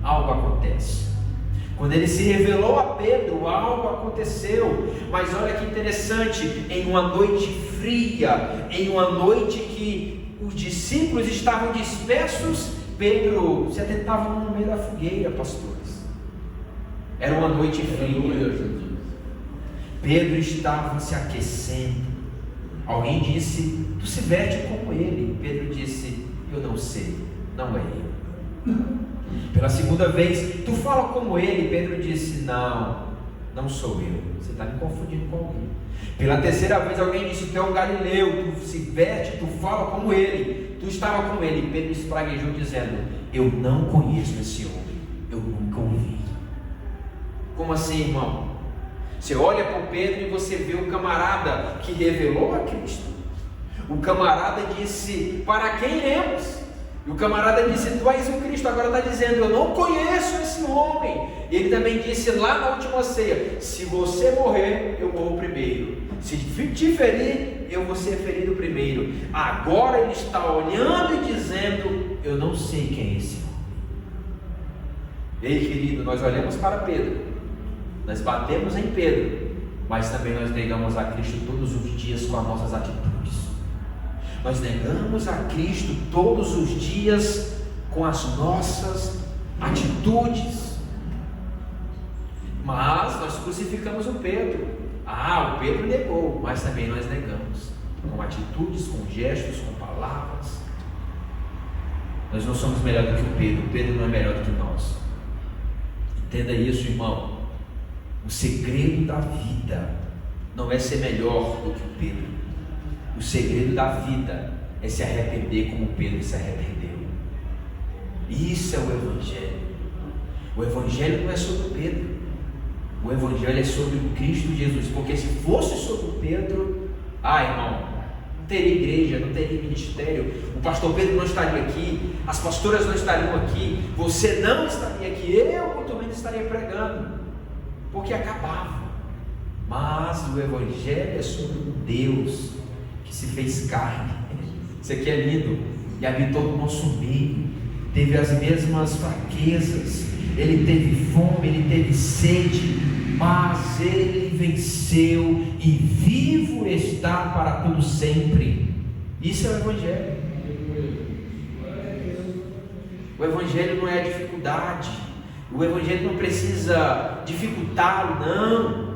algo acontece. Quando Ele se revelou a Pedro, algo aconteceu. Mas olha que interessante, em uma noite fria, em uma noite que os discípulos estavam dispersos, Pedro se atentava no meio da fogueira, pastores. Era uma noite fria. Pedro estava se aquecendo. Alguém disse: tu se veste como ele. Pedro disse: eu não sei, não é ele. Pela segunda vez: tu fala como ele. Pedro disse: não, não sou eu. Você está me confundindo com alguém. Pela terceira vez alguém disse: tu é um galileu, tu se veste, tu fala como ele, tu estava com ele. Pedro espraguejou dizendo: eu não conheço esse homem, eu nunca o vi. Como assim, irmão? Você olha para o Pedro e você vê o camarada que revelou a Cristo. O camarada disse: para quem iremos? E o camarada disse: tu és o Cristo. Agora está dizendo: eu não conheço esse homem. E ele também disse lá na última ceia: se você morrer, eu morro primeiro. Se te ferir, eu vou ser ferido primeiro. Agora ele está olhando e dizendo: eu não sei quem é esse homem. Ei, querido, nós olhamos para Pedro, nós batemos em Pedro, mas também nós negamos a Cristo todos os dias com as nossas atitudes. Nós negamos a Cristo todos os dias com as nossas atitudes. Mas nós crucificamos o Pedro. O Pedro negou, mas também nós negamos com atitudes, com gestos, com palavras. Nós não somos melhor do que o Pedro. O Pedro não é melhor do que nós. Entenda isso, irmão. O segredo da vida não é ser melhor do que o Pedro. O segredo da vida é se arrepender como Pedro se arrependeu. Isso é o Evangelho. O Evangelho não é sobre o Pedro. O Evangelho é sobre o Cristo Jesus. Porque se fosse sobre o Pedro, irmão, não teria igreja, não teria ministério. O pastor Pedro não estaria aqui, as pastoras não estariam aqui, você não estaria aqui, eu muito menos estaria pregando. Porque acabava. Mas o Evangelho é sobre um Deus que se fez carne. Isso aqui é lindo. E habitou no nosso meio. Teve as mesmas fraquezas. Ele teve fome, ele teve sede. Mas ele venceu e vivo está para todo sempre. Isso é o Evangelho. O Evangelho não é a dificuldade. O Evangelho não precisa dificultá-lo, não.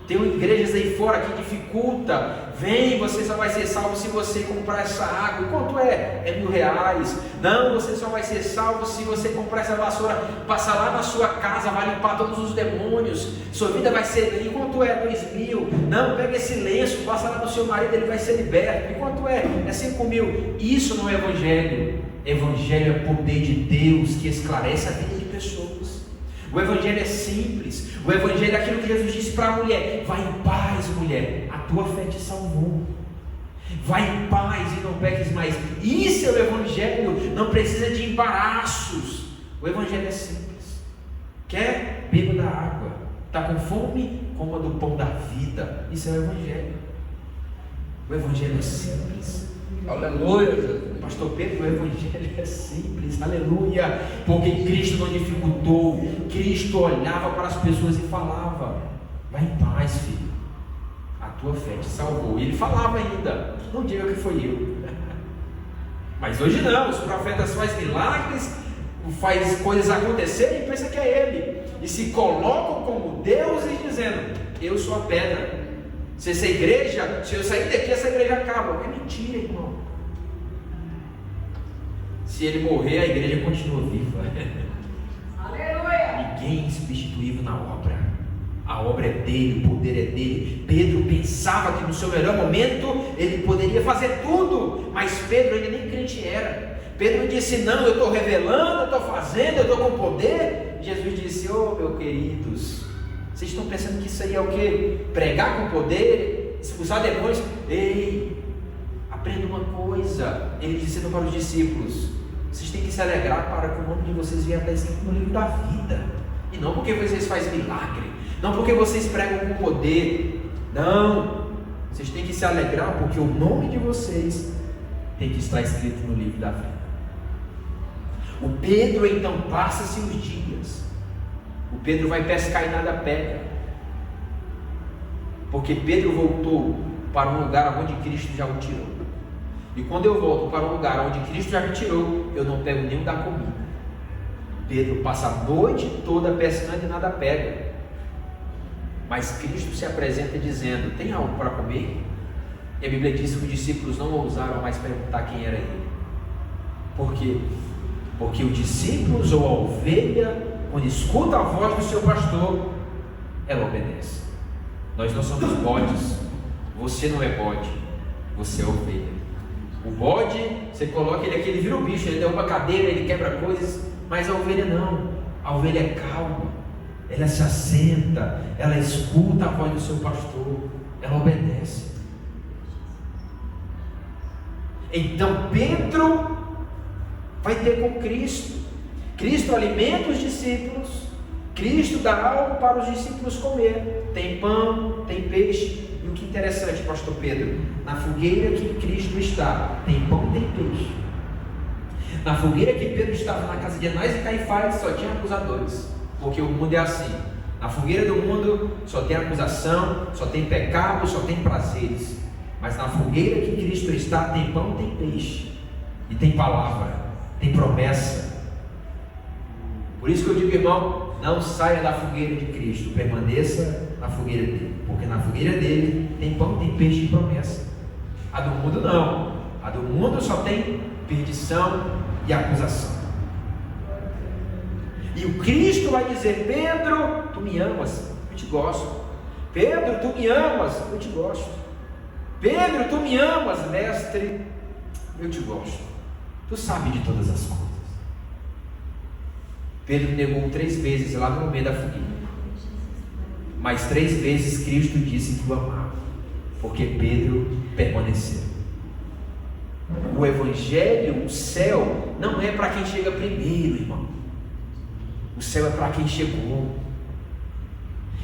Tem igrejas aí fora que dificulta. Vem, você só vai ser salvo se você comprar essa água. E quanto é? É R$1.000. Não, você só vai ser salvo se você comprar essa vassoura, passar lá na sua casa, vai limpar todos os demônios. Sua vida vai ser. E quanto é? 2.000. Não, pega esse lenço, passa lá no seu marido, ele vai ser liberto. E quanto é? É 5.000. Isso não é evangelho. Evangelho é poder de Deus que esclarece a vida de pessoas. O evangelho é simples. O evangelho é aquilo que Jesus disse para a mulher: vai em paz, mulher, a tua fé te salvou. Vai em paz e não peques mais. Isso é o evangelho. Não precisa de embaraços. O evangelho é simples. Quer? Beba da água. Está com fome? Coma do pão da vida. Isso é o evangelho. O evangelho é simples. Aleluia. Pastor Pedro, o evangelho é simples, aleluia, porque Cristo não dificultou. Cristo olhava para as pessoas e falava: vai em paz, filho, a tua fé te salvou. E ele falava ainda: não diga que foi eu. Mas hoje não, os profetas fazem milagres, faz coisas acontecerem e pensa que é ele, e se colocam como Deus e dizendo: eu sou a pedra. Se essa igreja, se eu sair daqui, essa igreja acaba. É mentira, irmão. Se ele morrer, a igreja continua viva. Aleluia! Ninguém é substituível na obra. A obra é dele, o poder é dele. Pedro pensava que no seu melhor momento ele poderia fazer tudo, mas Pedro ainda nem crente era. Pedro disse: não, eu estou revelando, eu estou fazendo, eu estou com poder. Jesus disse: oh, meus queridos, vocês estão pensando que isso aí é o quê? Pregar com poder, expulsar demônios? Ei, aprenda uma coisa. Ele dizendo para os discípulos: vocês têm que se alegrar para que o nome de vocês venha até escrito no livro da vida. E não porque vocês fazem milagre, não porque vocês pregam com poder. Não, vocês têm que se alegrar porque o nome de vocês tem que estar escrito no livro da vida. O Pedro então passa-se os dias. O Pedro vai pescar e nada pega, porque Pedro voltou para um lugar onde Cristo já o tirou. E quando eu volto para um lugar onde Cristo já me tirou, eu não pego nem o da comida. Pedro passa a noite toda pescando e nada pega. Mas Cristo se apresenta dizendo: tem algo para comer? E a Bíblia diz que os discípulos não ousaram mais perguntar quem era ele. Por quê? Porque os discípulos ou a ovelha, quando escuta a voz do seu pastor, ela obedece. Nós não somos bodes. Você não é bode, você é ovelha. O bode, você coloca ele aqui, ele vira um bicho, ele derruba a cadeira, ele quebra coisas. Mas a ovelha não. A ovelha é calma, ela se assenta, ela escuta a voz do seu pastor, ela obedece. Então Pedro vai ter com Cristo. Cristo alimenta os discípulos, Cristo dá algo para os discípulos comer. Tem pão, tem peixe. E o que é interessante, pastor Pedro, na fogueira que Cristo está, tem pão, tem peixe. Na fogueira que Pedro estava, na casa de Anás e Caifás, só tinha acusadores, porque o mundo é assim. Na fogueira do mundo só tem acusação, só tem pecado, só tem prazeres. Mas na fogueira que Cristo está, tem pão, tem peixe, e tem palavra, tem promessa. Por isso que eu digo, irmão, não saia da fogueira de Cristo, permaneça na fogueira dele, porque na fogueira dele tem pão, tem peixe e promessa. A do mundo não. A do mundo só tem perdição e acusação. E o Cristo vai dizer: Pedro, tu me amas, eu te gosto. Pedro, tu me amas, eu te gosto. Pedro, tu me amas, mestre, eu te gosto. Tu sabes de todas as coisas. Pedro negou 3 vezes lá no meio da fogueira, mas 3 vezes Cristo disse que o amava, porque Pedro permaneceu. O evangelho, o céu, não é para quem chega primeiro, irmão. O céu é para quem chegou.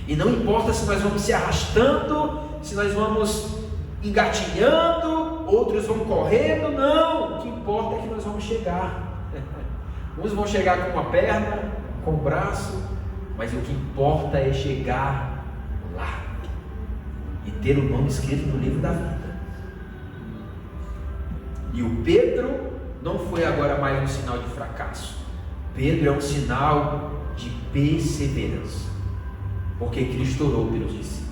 E não importa se nós vamos se arrastando, se nós vamos engatinhando, outros vão correndo, não. O que importa é que nós vamos chegar. Uns vão chegar com uma perna, com o braço, mas o que importa é chegar lá e ter o nome escrito no livro da vida. E o Pedro não foi agora mais um sinal de fracasso. Pedro é um sinal de perseverança, porque Cristo orou pelos discípulos.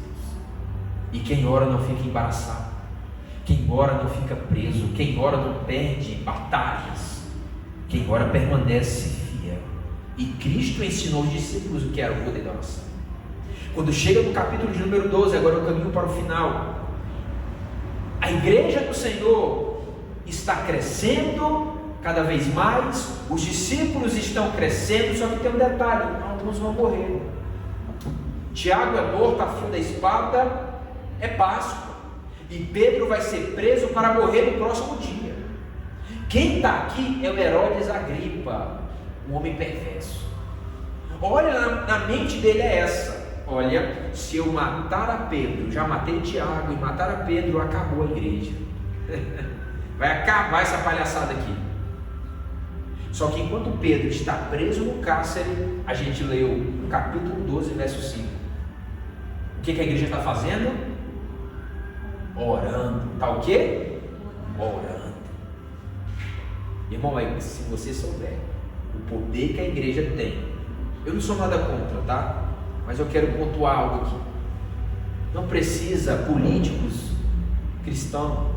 E quem ora não fica embaraçado. Quem ora não fica preso. Quem ora não perde batalhas. Quem ora permanece fiel. E Cristo ensinou os discípulos o que era o poder da oração. Quando chega no capítulo de número 12, agora eu caminho para o final. A igreja do Senhor está crescendo cada vez mais. Os discípulos estão crescendo. Só que tem um detalhe: alguns vão morrer. Tiago é morto a fio da espada. É Páscoa. E Pedro vai ser preso para morrer no próximo dia. Quem está aqui é o Herodes Agripa, um homem perverso. Olha, na mente dele é essa: olha, se eu matar a Pedro, já matei Tiago, e matar a Pedro, acabou a igreja. Vai acabar essa palhaçada aqui. Só que enquanto Pedro está preso no cárcere, a gente leu no capítulo 12, verso 5. O que a igreja está fazendo? Orando. Está o quê? Orando. Irmão, se você souber o poder que a igreja tem, eu não sou nada contra, tá? Mas eu quero pontuar algo aqui. Não precisa políticos cristãos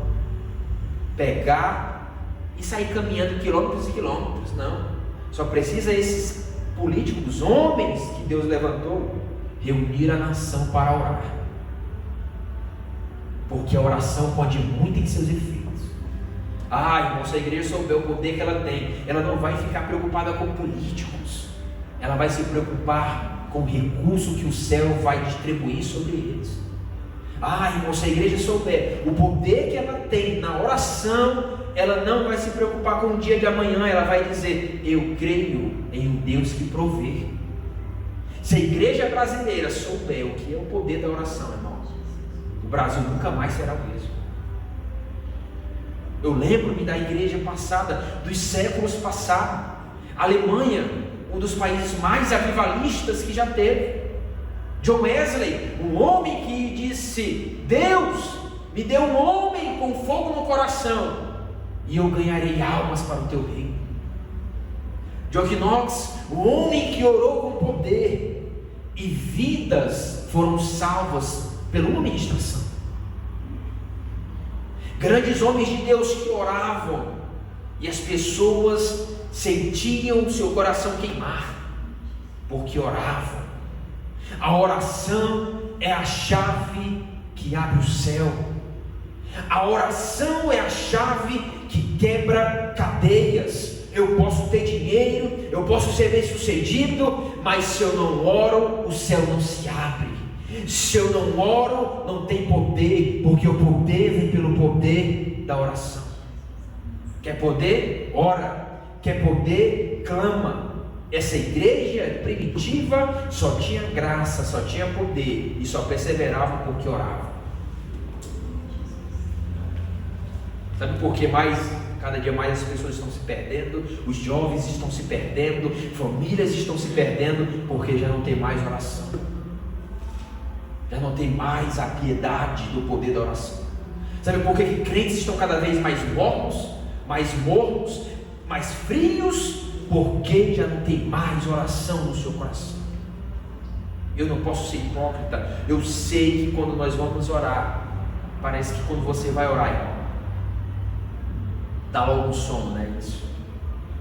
pegar e sair caminhando quilômetros e quilômetros, não. Só precisa esses políticos, homens que Deus levantou, reunir a nação para orar. Porque a oração pode muito em seus efeitos. Irmão, se a igreja souber o poder que ela tem, ela não vai ficar preocupada com políticos. Ela vai se preocupar com o recurso que o céu vai distribuir sobre eles. Irmão, se a igreja souber o poder que ela tem na oração, ela não vai se preocupar com o dia de amanhã. Ela vai dizer: eu creio em um Deus que provê. Se a igreja brasileira souber o que é o poder da oração, irmãos, o Brasil nunca mais será o mesmo. Eu lembro-me da igreja passada, dos séculos passados. A Alemanha, um dos países mais avivalistas que já teve. John Wesley, um homem que disse: Deus me deu um homem com fogo no coração, e eu ganharei almas para o teu reino. John Knox, um homem que orou com poder, e vidas foram salvas pela uma ministração. Grandes homens de Deus que oravam, e as pessoas sentiam o seu coração queimar, porque oravam. A oração é a chave que abre o céu. A oração é a chave que quebra cadeias. Eu posso ter dinheiro, eu posso ser bem sucedido, mas se eu não oro, o céu não se abre. Se eu não oro, não tem poder, porque o poder vem pelo poder da oração. Quer poder? Ora. Quer poder? Clama. Essa igreja primitiva só tinha graça, só tinha poder, e só perseverava porque orava. Sabe por que cada dia mais as pessoas estão se perdendo, os jovens estão se perdendo, famílias estão se perdendo? Porque já não tem mais oração, já não tem mais a piedade do poder da oração. Sabe por que crentes estão cada vez mais mornos, mais frios? Porque já não tem mais oração no seu coração. Eu não posso ser hipócrita. Eu sei que quando nós vamos orar, parece que quando você vai orar, irmão, dá logo um sono, né? Isso.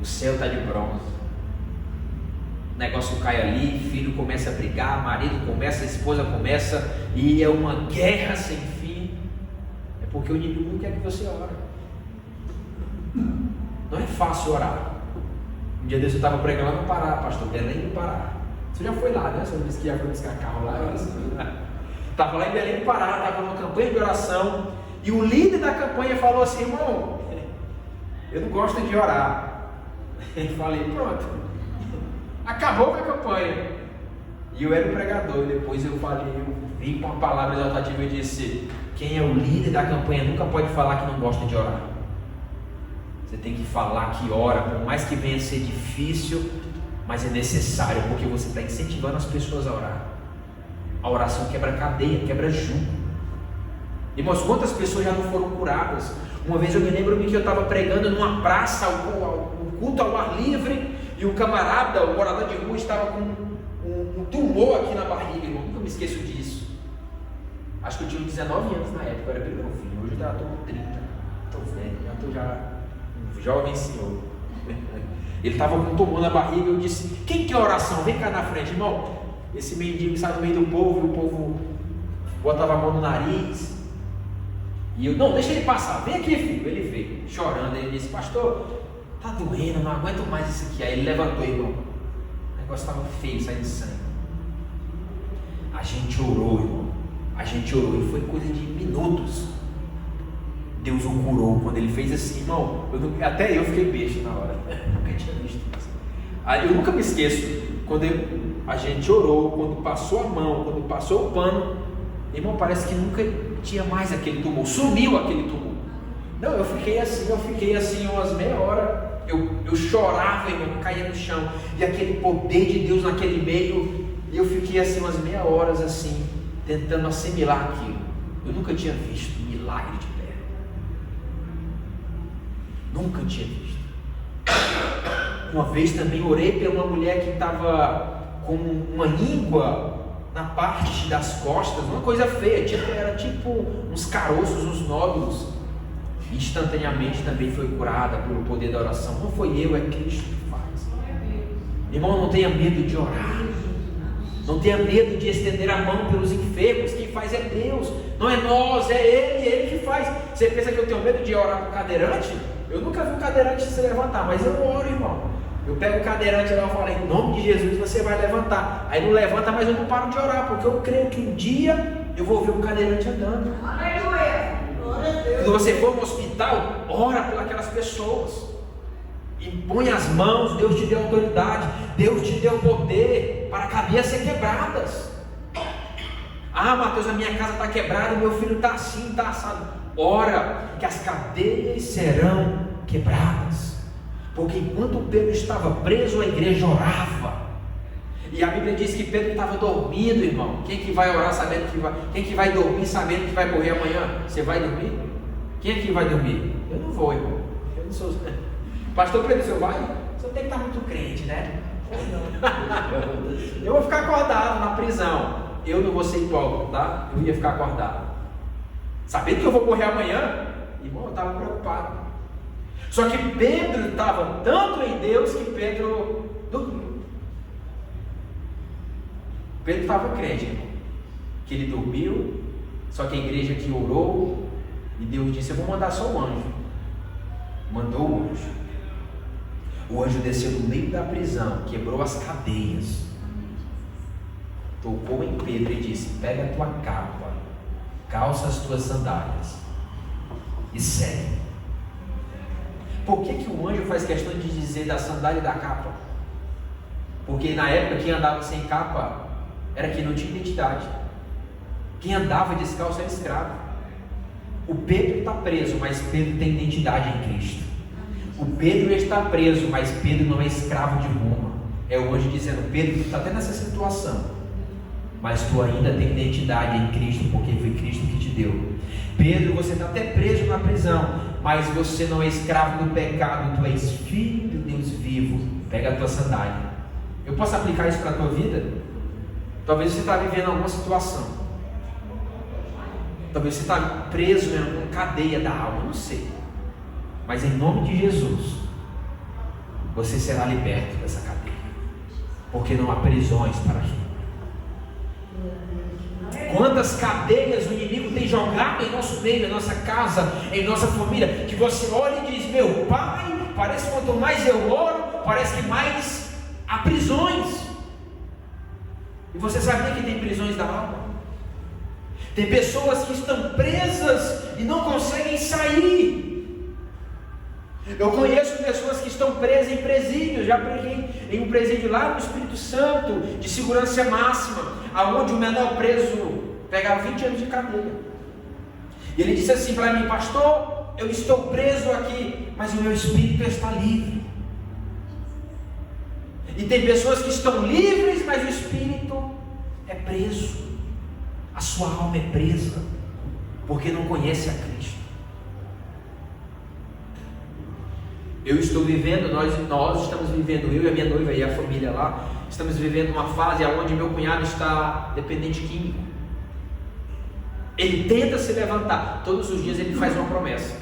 O céu está de bronze. O negócio cai ali, filho começa a brigar, marido começa, a esposa começa, e é uma guerra sem fim. É porque o inimigo não quer que você ore. Não é fácil orar. Um dia desse eu estava pregando lá no Pará, pastor, Belém do Pará. Você já foi lá, né? Você disse que já foi buscar carro lá. Estava lá em Belém do Pará, estava numa campanha de oração, e o líder da campanha falou assim: irmão, eu não gosto de orar. Eu falei: pronto, acabou com a campanha. E eu era o pregador, e depois eu vim com uma palavra exaltativa e disse: quem é o líder da campanha nunca pode falar que não gosta de orar. Você tem que falar que ora, por mais que venha a ser difícil, mas é necessário, porque você está incentivando as pessoas a orar. A oração quebra cadeia, quebra jugo. Irmãos, quantas pessoas já não foram curadas? Uma vez eu me lembro que eu estava pregando numa praça, o culto ao ar livre, e um camarada, o morador de rua, estava com um tumor aqui na barriga, irmão. Nunca me esqueço disso. Acho que eu tinha 19 anos na época, eu era bem novinho. Hoje eu já estou com 30. Estou velho, já estou um jovem senhor. Ele estava com um tumor na barriga. Eu disse: quem quer oração? Vem cá na frente, irmão. Esse mendigo sai no meio do povo, e o povo botava a mão no nariz. E eu: não, deixa ele passar, vem aqui, filho. Ele veio chorando. Ele disse: pastor, tá doendo, não aguento mais isso aqui. Aí ele levantou, irmão. O negócio estava feio, saindo sangue. A gente orou, irmão. A gente orou e foi coisa de minutos. Deus o curou. Quando ele fez assim, irmão, até eu fiquei besta na hora. Nunca tinha visto isso. Aí eu nunca me esqueço. Quando a gente orou, quando passou a mão, quando passou o pano, irmão, parece que nunca tinha mais aquele tumor. Sumiu aquele tumor. Não, eu fiquei assim umas meia hora. Eu chorava, irmão, caía no chão. E aquele poder de Deus naquele meio. E eu fiquei assim umas meia horas assim, tentando assimilar aquilo. Eu nunca tinha visto milagre de pé. Nunca tinha visto. Uma vez também orei por uma mulher que estava com uma íngua na parte das costas, uma coisa feia, era tipo uns caroços, uns nódulos. Instantaneamente também foi curada pelo poder da oração. Não foi eu, é Cristo que faz. Irmão, não tenha medo de orar. Não tenha medo de estender a mão pelos enfermos. Quem faz é Deus, não é nós, é Ele que faz. Você pensa que eu tenho medo de orar com cadeirante? Eu nunca vi um cadeirante se levantar, mas eu oro, irmão. Eu pego o cadeirante lá e falo: em nome de Jesus você vai levantar. Aí não levanta, mas eu não paro de orar, porque eu creio que um dia eu vou ver um cadeirante andando. Aleluia! Quando você for no hospital, ora por aquelas pessoas. Impõe as mãos. Deus te deu autoridade, Deus te deu poder para cadeias ser quebradas. Ah, Mateus, a minha casa está quebrada, meu filho está assim, está assado. Ora, que as cadeias serão quebradas. Porque enquanto Pedro estava preso, a igreja orava. E a Bíblia diz que Pedro estava dormindo, irmão. Quem que vai orar sabendo que vai? Quem que vai dormir sabendo que vai morrer amanhã? Você vai dormir? Quem aqui vai dormir? Eu não vou, irmão. Eu não sou. Pastor Pedro, você vai? Você tem que estar muito crente, né? Eu vou ficar acordado na prisão. Eu não vou ser hipócrita, tá? Eu ia ficar acordado. Sabendo que eu vou morrer amanhã, irmão, eu estava preocupado. Só que Pedro estava tanto em Deus que Pedro dormiu. Pedro estava crente, irmão, que ele dormiu. Só que a igreja que orou, e Deus disse: eu vou mandar só o anjo. Mandou o anjo. O anjo desceu no meio da prisão, quebrou as cadeias, tocou em Pedro e disse: pega a tua capa, calça as tuas sandálias e segue. Por que o anjo faz questão de dizer da sandália e da capa? Porque na época quem andava sem capa era quem não tinha identidade. Quem andava descalço era escravo. O Pedro está preso, mas Pedro tem identidade em Cristo. O Pedro está preso, mas Pedro não é escravo de Roma. É o anjo dizendo: Pedro, tu está até nessa situação, mas tu ainda tem identidade em Cristo, porque foi Cristo que te deu. Pedro, você está até preso na prisão, mas você não é escravo do pecado, tu és filho de Deus vivo. Pega a tua sandália. Eu posso aplicar isso para a tua vida? Talvez você está vivendo alguma situação. Talvez você está preso em uma cadeia da alma, não sei. Mas em nome de Jesus, você será liberto dessa cadeia. Porque não há prisões para ti. Quantas cadeias o inimigo tem jogado em nosso meio, em nossa casa, em nossa família, que você olha e diz: meu pai, parece que quanto mais eu oro, parece que mais há prisões. E você sabia que tem prisões da alma? Tem pessoas que estão presas e não conseguem sair. Eu conheço pessoas que estão presas em presídios. Já preguei em um presídio lá no Espírito Santo, de segurança máxima, aonde o menor preso pegava 20 anos de cadeia. E ele disse assim para mim: pastor, eu estou preso aqui, mas o meu espírito está livre. E tem pessoas que estão livres, mas o espírito é preso. A sua alma é presa, porque não conhece a Cristo. Eu estou vivendo, nós estamos vivendo, eu e a minha noiva e a família lá, estamos vivendo uma fase onde meu cunhado está dependente químico. Ele tenta se levantar. Todos os dias ele faz uma promessa.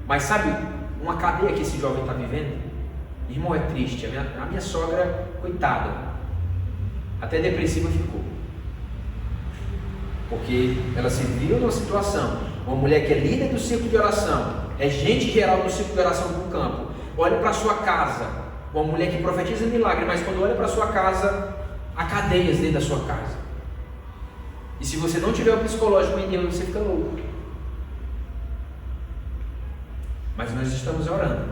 Mas sabe, uma cadeia que esse jovem está vivendo, irmão, é triste. A minha sogra, coitada, até depressiva ficou. Porque ela se viu numa situação, uma mulher que é líder do círculo de oração, é gente geral do círculo de oração do campo, olha para a sua casa, uma mulher que profetiza milagre, mas quando olha para a sua casa, há cadeias dentro da sua casa. E se você não tiver o psicológico em Deus, você fica louco. Mas nós estamos orando,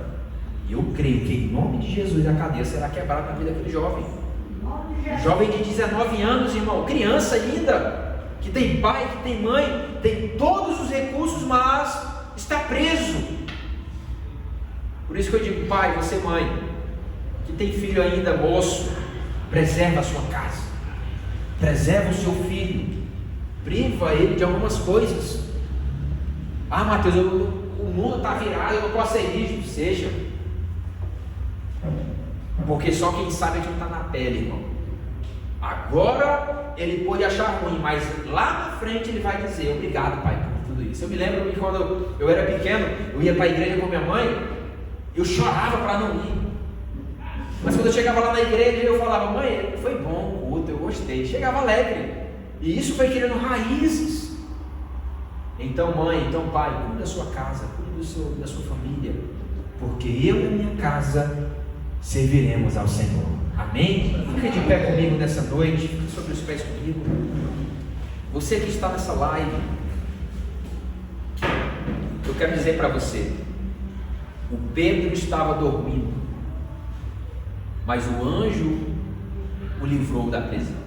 e eu creio que em nome de Jesus a cadeia será quebrada na vida daquele jovem. Um jovem de 19 anos, irmão, criança ainda, que tem pai, que tem mãe, tem todos os recursos, mas está preso. Por isso que eu digo, pai, você mãe, que tem filho ainda moço, preserva a sua casa, preserva o seu filho, priva ele de algumas coisas. Ah, Mateus, o mundo está virado, eu não posso ser rígido. Seja, porque só quem sabe é quem está na pele, irmão. Agora ele pode achar ruim, mas lá na frente ele vai dizer: obrigado, pai, por tudo isso. Eu me lembro que quando eu era pequeno, eu ia para a igreja com minha mãe, eu chorava para não ir. Mas quando eu chegava lá na igreja, eu falava: mãe, foi bom o culto, eu gostei. Chegava alegre. E isso foi criando raízes. Então, mãe, então, pai, cuide da sua casa, cuide da sua família, porque eu e a minha casa serviremos ao Senhor. Amém? Fica de pé comigo nessa noite, fique sobre os pés comigo. Você que está nessa live, eu quero dizer para você, o Pedro estava dormindo, mas o anjo o livrou da prisão.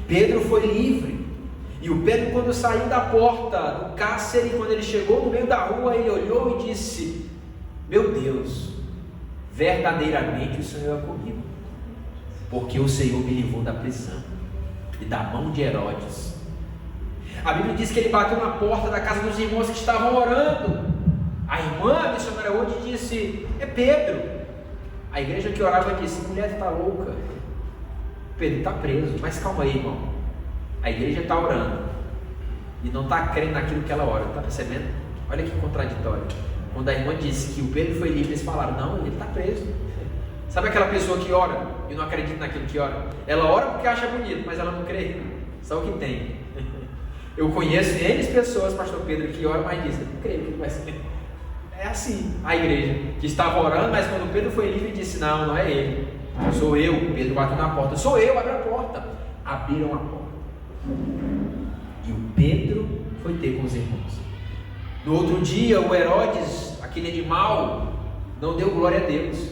Pedro foi livre. E o Pedro, quando saiu da porta do cárcere, quando ele chegou no meio da rua, ele olhou e disse: meu Deus, verdadeiramente o Senhor é comigo, porque o Senhor me livrou da prisão e da mão de Herodes. A Bíblia diz que ele bateu na porta da casa dos irmãos que estavam orando. A irmã, a missionária hoje, disse: é Pedro. A igreja que orava disse: mulher, está louca, Pedro está preso. Mas calma aí, irmão, a igreja está orando e não está crendo naquilo que ela ora. Está percebendo? Olha que contraditório. Quando a irmã disse que o Pedro foi livre, eles falaram: não, ele está preso. Sabe aquela pessoa que ora e não acredita naquilo que ora? Ela ora porque acha bonito, mas ela não crê. Só o que tem. Eu conheço N pessoas, pastor Pedro, que oram, mas dizem: não creio que vai ser. É assim a igreja, que estava orando, mas quando Pedro foi livre, disse: não, não é ele, sou eu. Pedro bateu na porta: sou eu, abre a porta. Abriram a porta. E o Pedro foi ter com os irmãos. No outro dia, o Herodes, aquele animal, não deu glória a Deus.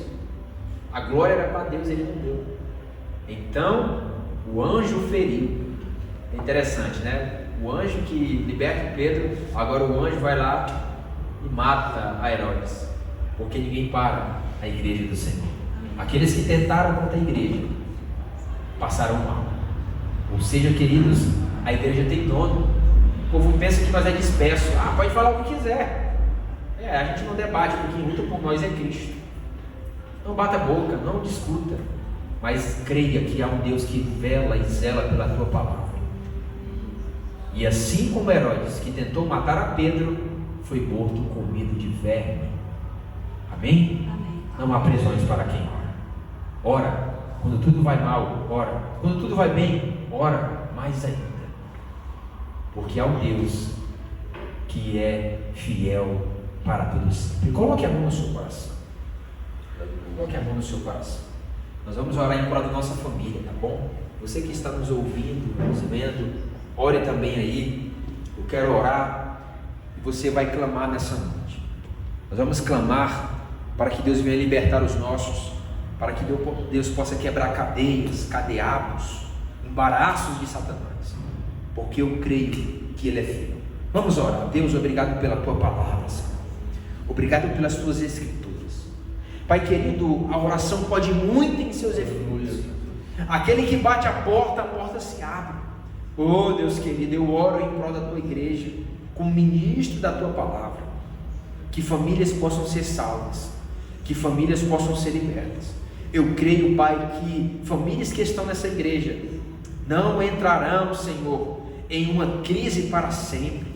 A glória era para Deus, ele não deu. Então, o anjo feriu. É interessante, né? O anjo que liberta Pedro, agora o anjo vai lá e mata a Herodes, porque ninguém para a igreja do Senhor. Aqueles que tentaram contra a igreja passaram mal. Ou seja, queridos, a igreja tem dono. O povo pensa que nós é disperso. Ah, pode falar o que quiser. A gente não debate, porque quem luta por nós é Cristo. Não bata a boca, não discuta, mas creia que há um Deus que vela e zela pela tua palavra. E assim como Herodes, que tentou matar a Pedro, foi morto comido de verme. Amém? Amém. Não há prisões para quem ora. Ora, quando tudo vai mal, ora. Quando tudo vai bem, ora mais ainda. Porque há um Deus que é fiel para todos sempre. Coloque a mão no seu coração. Coloque a mão no seu coração. Nós vamos orar em prol da nossa família, tá bom? Você que está nos ouvindo, nos vendo, ore também aí. Eu quero orar e você vai clamar nessa noite. Nós vamos clamar para que Deus venha libertar os nossos, para que Deus possa quebrar cadeias, cadeados, embaraços de Satanás, porque eu creio que Ele é fiel. Vamos orar. Deus, obrigado pela Tua palavra, Senhor. Obrigado pelas Tuas Escrituras. Pai querido, a oração pode muito em seus efeitos. Aquele que bate a porta se abre. Oh Deus querido, eu oro em prol da Tua igreja, como ministro da Tua palavra, que famílias possam ser salvas, que famílias possam ser libertas. Eu creio, Pai, que famílias que estão nessa igreja não entrarão, Senhor, em uma crise para sempre.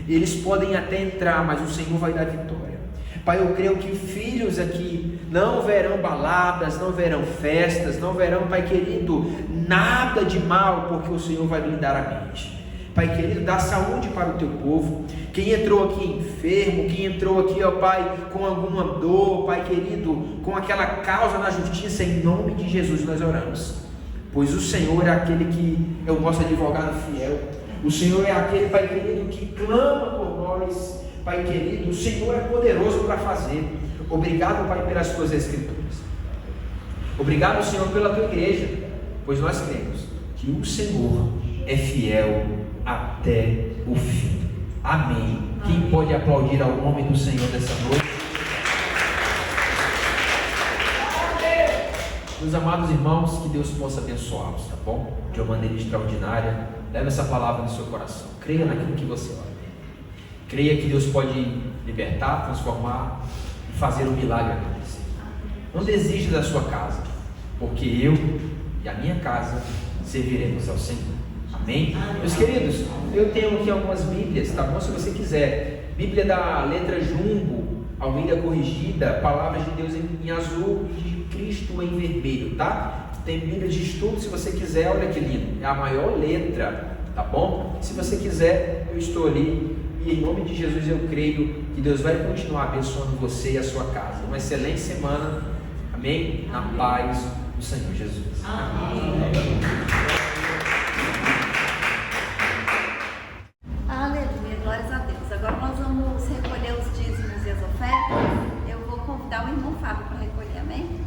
Eles podem até entrar, mas o Senhor vai dar vitória. Pai, eu creio que filhos aqui não verão baladas, não verão festas, não verão, Pai querido, nada de mal, porque o Senhor vai blindar a mente. Pai querido, dá saúde para o teu povo. Quem entrou aqui enfermo, quem entrou aqui, ó Pai, com alguma dor, Pai querido, com aquela causa na justiça, em nome de Jesus nós oramos. Pois o Senhor é aquele que é o nosso advogado fiel. O Senhor é aquele, Pai querido, que clama por nós. Pai querido, o Senhor é poderoso para fazer. Obrigado, Pai, pelas tuas escrituras. Obrigado, Senhor, pela tua igreja, pois nós cremos que o Senhor é fiel até o fim. Amém. Quem pode aplaudir ao nome do Senhor dessa noite? Meus amados irmãos, que Deus possa abençoá-los, tá bom? De uma maneira extraordinária. Leve essa palavra no seu coração. Creia naquilo que você ora. Creia que Deus pode libertar, transformar e fazer um milagre acontecer. Não desista da sua casa, porque eu e a minha casa serviremos ao Senhor. Amém? Meus queridos, eu tenho aqui algumas Bíblias, tá bom? Se você quiser, Bíblia da letra Jumbo, Almeida Corrigida, Palavras de Deus em azul e de Cristo em vermelho, tá? Tem Bíblia de estudo, se você quiser, olha que lindo, é a maior letra, tá bom? Se você quiser, eu estou ali. E em nome de Jesus eu creio que Deus vai continuar abençoando você e a sua casa. Uma excelente semana. Amém? Na paz do Senhor Jesus. Amém. Aleluia, glórias a Deus. Agora nós vamos recolher os dízimos e as ofertas. Eu vou convidar o irmão Fábio para recolher, amém?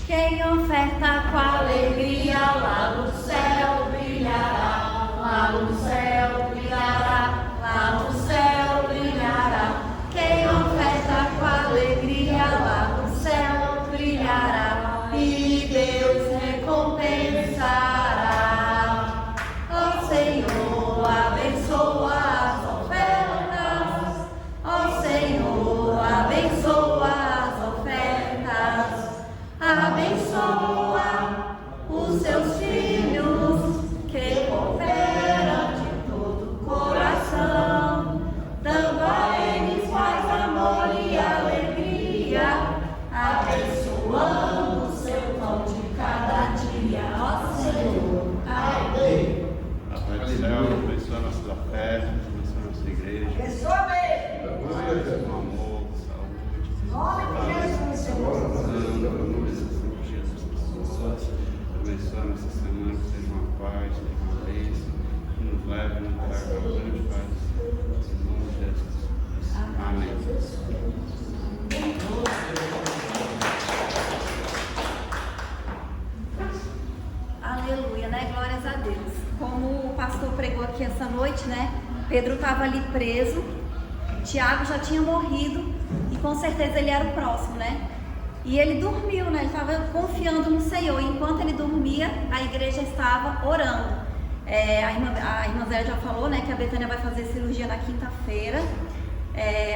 Quem oferta com alegria lá no céu brilhará, lá no céu brilhará, lá no céu brilhará. Quem oferta com alegria lá no céu brilhará, e Deus recompensará. Ó Senhor, abençoa as ofertas, ó Senhor, abençoa as ofertas, abençoa os seus filhos que cooperam de todo o coração, dando a eles mais amor e alegria, abençoando o seu pão de cada dia, ó Senhor. Amém. Pai do céu, abençoa nossas ofertas, abençoa nossa igreja. Abençoa mesmo. Com amor, saúde, abençoa nossa semana, que seja uma paz, uma bênção, que nos leve a um lugar grande paz. Em nome de Jesus. Amém. Aleluia, né? Glórias a Deus. Como o pastor pregou aqui essa noite, né? Pedro estava ali preso, Tiago já tinha morrido e com certeza ele era o próximo, né? E ele dormiu, né? Ele estava confiando no Senhor. E enquanto ele dormia, a igreja estava orando. A irmã Zélia já falou, né? Que a Betânia vai fazer cirurgia na quinta-feira.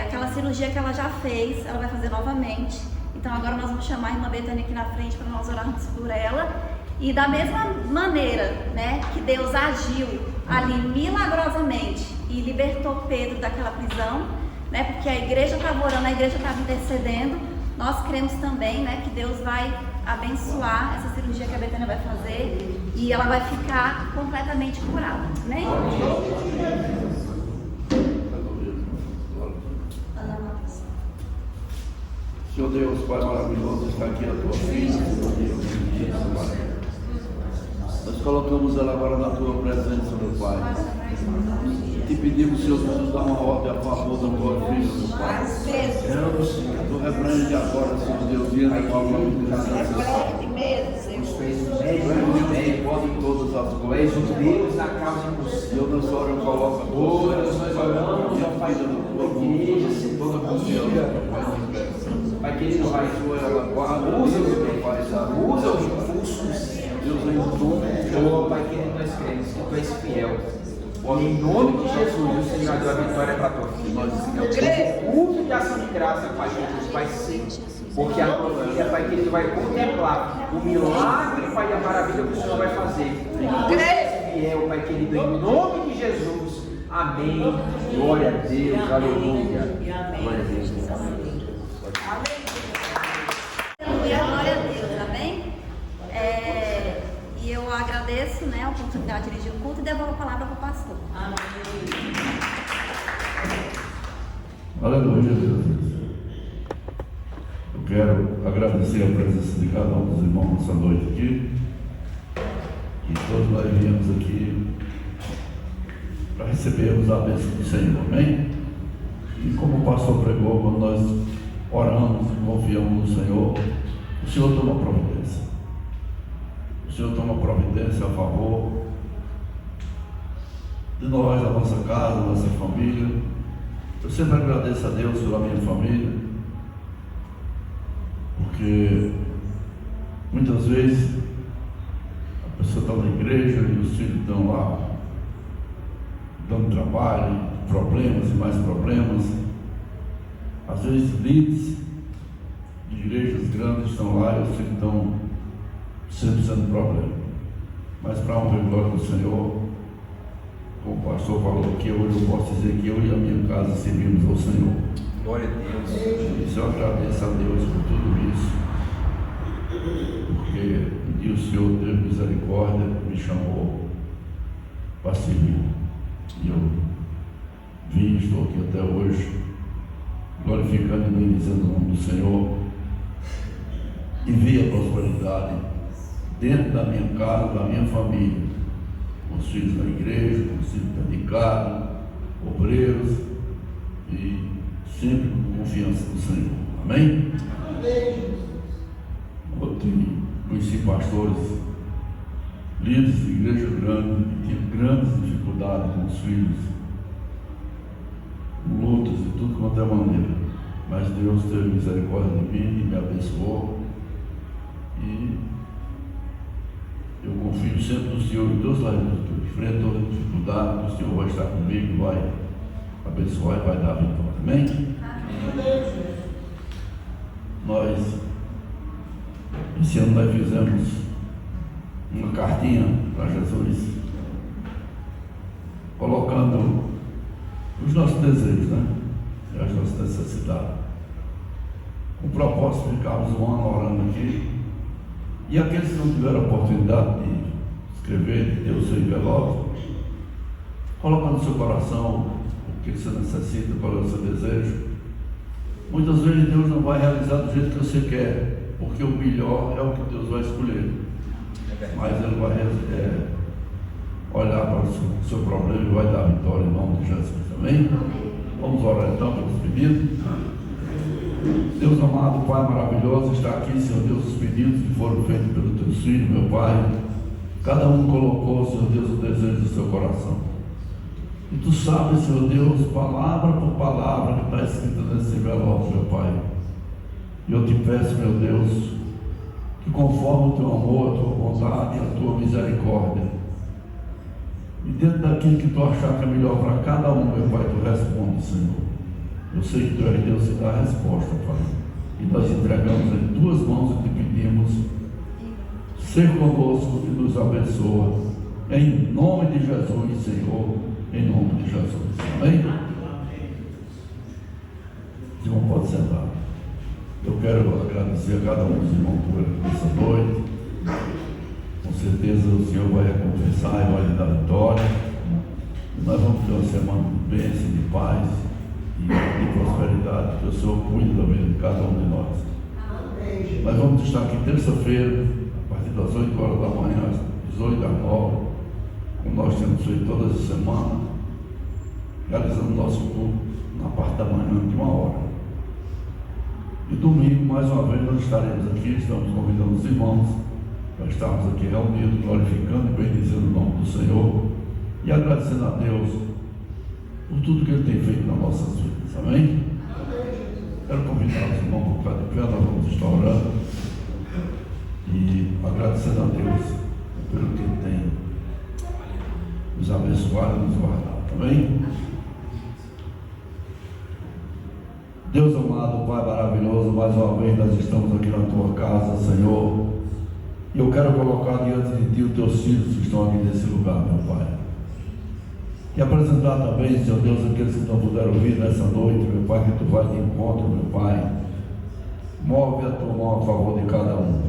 Aquela cirurgia que ela já fez, ela vai fazer novamente. Então agora nós vamos chamar a irmã Betânia aqui na frente para nós orarmos por ela. E da mesma maneira, né, que Deus agiu ali milagrosamente e libertou Pedro daquela prisão, né, porque a igreja estava orando, a igreja estava intercedendo, nós cremos também, né, que Deus vai abençoar essa cirurgia que a Betânia vai fazer e ela vai ficar completamente curada, né? Senhor Deus, Pai maravilhoso, está aqui a tua filha, Senhor Deus, Pai. Nós colocamos ela agora na tua presença, meu Pai. Te pedimos, Senhor Jesus, dar uma ordem a favor da tua filha, meu Pai. Tu repreende agora, Senhor Deus, e entra com a nome de Jesus. Pode todas as coisas. Tu és o Deus da causa impossível. Eu nessa hora eu coloco a Oh, Deus, nós oramos, ó Pai, da igreja, toda a confiança, Pai querido, Pai, ela guarda, usa usa os recursos. Deus em tudo. Oh, Pai querido, nós cremos que Tu és fiel. Em nome de Jesus, o Senhor deu a vitória para a tua filha. Culto de ação de graça, Pai Jesus, vai ser. Porque a tua filha, Pai querido, vai contemplar o milagre, Pai, e a maravilha que o Senhor vai fazer. Deus é fiel, Pai querido, em nome de Jesus. Amém. Glória a Deus. Aleluia. Glória a Deus. Aleluia, glória a Deus, amém? E eu agradeço, né, a oportunidade de dirigir o culto e devolvo a palavra para o pastor. Aleluia, Jesus. Eu quero agradecer a presença de cada um dos irmãos nessa noite aqui. E todos nós viemos aqui para recebermos a bênção do Senhor, amém? E como o pastor pregou, quando nós oramos e confiamos no Senhor, o Senhor toma providência. O Senhor toma providência a favor de nós, da nossa casa, da nossa família. Eu sempre agradeço a Deus pela minha família, porque muitas vezes a pessoa está na igreja e os filhos estão lá dando trabalho, problemas e mais problemas. Às vezes líderes de igrejas grandes estão lá e os filhos estão sempre sendo problema. Mas para a honra e glória do Senhor, como o pastor falou aqui, hoje eu posso dizer que eu e a minha casa servimos ao Senhor. Glória a Deus. Isso eu agradeço a Deus por tudo isso, porque um dia o Senhor teve misericórdia, me chamou para servir. E eu vim, estou aqui até hoje, glorificando e bendizendo o nome do Senhor, e vi a prosperidade dentro da minha casa, da minha família, com os filhos na igreja, com os filhos dedicados, obreiros, e sempre com confiança no Senhor. Amém? Conheci pastores, líderes de igreja grande, que tinham grandes dificuldades com os filhos, lutas e tudo quanto é maneira. Mas Deus teve misericórdia de mim e me abençoou. E eu confio sempre no Senhor em todas as lutas que eu enfrento, toda dificuldade, o Senhor vai estar comigo, vai abençoar e vai dar a vitória. Amém? Nós, esse ano nós fizemos uma cartinha para Jesus, colocando os nossos desejos, né? E as nossas necessidades. Com o propósito de ficarmos um ano orando aqui. E aqueles que não tiveram a oportunidade de escrever, de ter o seu envelope, coloca no seu coração o que você necessita, qual é o seu desejo. Muitas vezes Deus não vai realizar do jeito que você quer, porque o melhor é o que Deus vai escolher. Mas Ele vai olhar para o seu problema e vai dar a vitória em nome de Jesus. Amém? Vamos orar então pelos pedidos. Deus amado, Pai maravilhoso, está aqui, Senhor Deus, os pedidos que foram feitos pelos teus filhos, meu Pai. Cada um colocou, Senhor Deus, o desejo do seu coração. E Tu sabes, Senhor Deus, palavra por palavra que está escrita nesse envelope, meu Pai. E eu te peço, meu Deus, que conforme o Teu amor, a Tua vontade e a Tua misericórdia, e dentro daquilo que Tu achar que é melhor para cada um, meu Pai, Tu responde, Senhor. Eu sei que Tu és Deus e dá a resposta, Pai. E nós entregamos em Tuas mãos e te pedimos, ser conosco e nos abençoa. Em nome de Jesus, Senhor, em nome de Jesus. Amém? Os irmãos podem sentar. Eu quero agradecer a cada um dos irmãos por essa noite. Com certeza o Senhor vai recompensar e vai lhe dar vitória. E nós vamos ter uma semana de bênção, de paz e de prosperidade, que o Senhor cuide da vida de cada um de nós. Nós vamos estar aqui terça-feira, a partir das 8 horas da manhã, às 18 às 9, como nós temos feito todas as semanas, realizando nosso culto na parte da manhã de 1 hora. E domingo, mais uma vez, nós estaremos aqui, estamos convidando os irmãos para estarmos aqui reunidos, glorificando e bendizendo o nome do Senhor e agradecendo a Deus por tudo que Ele tem feito nas nossas vidas. Amém? Quero convidar os irmãos para ficar de pé, nós vamos estar orando e agradecendo a Deus pelo que Ele tem nos abençoado e nos guardado. Amém? Deus amado, Pai maravilhoso, mais uma vez nós estamos aqui na Tua casa, Senhor, E eu quero colocar diante de Ti os Teus filhos que estão aqui nesse lugar, meu Pai. E apresentar também, Senhor Deus, aqueles que não puderam vir nessa noite, meu Pai, que Tu vai de encontro, meu Pai. Move a Tua mão a favor de cada um.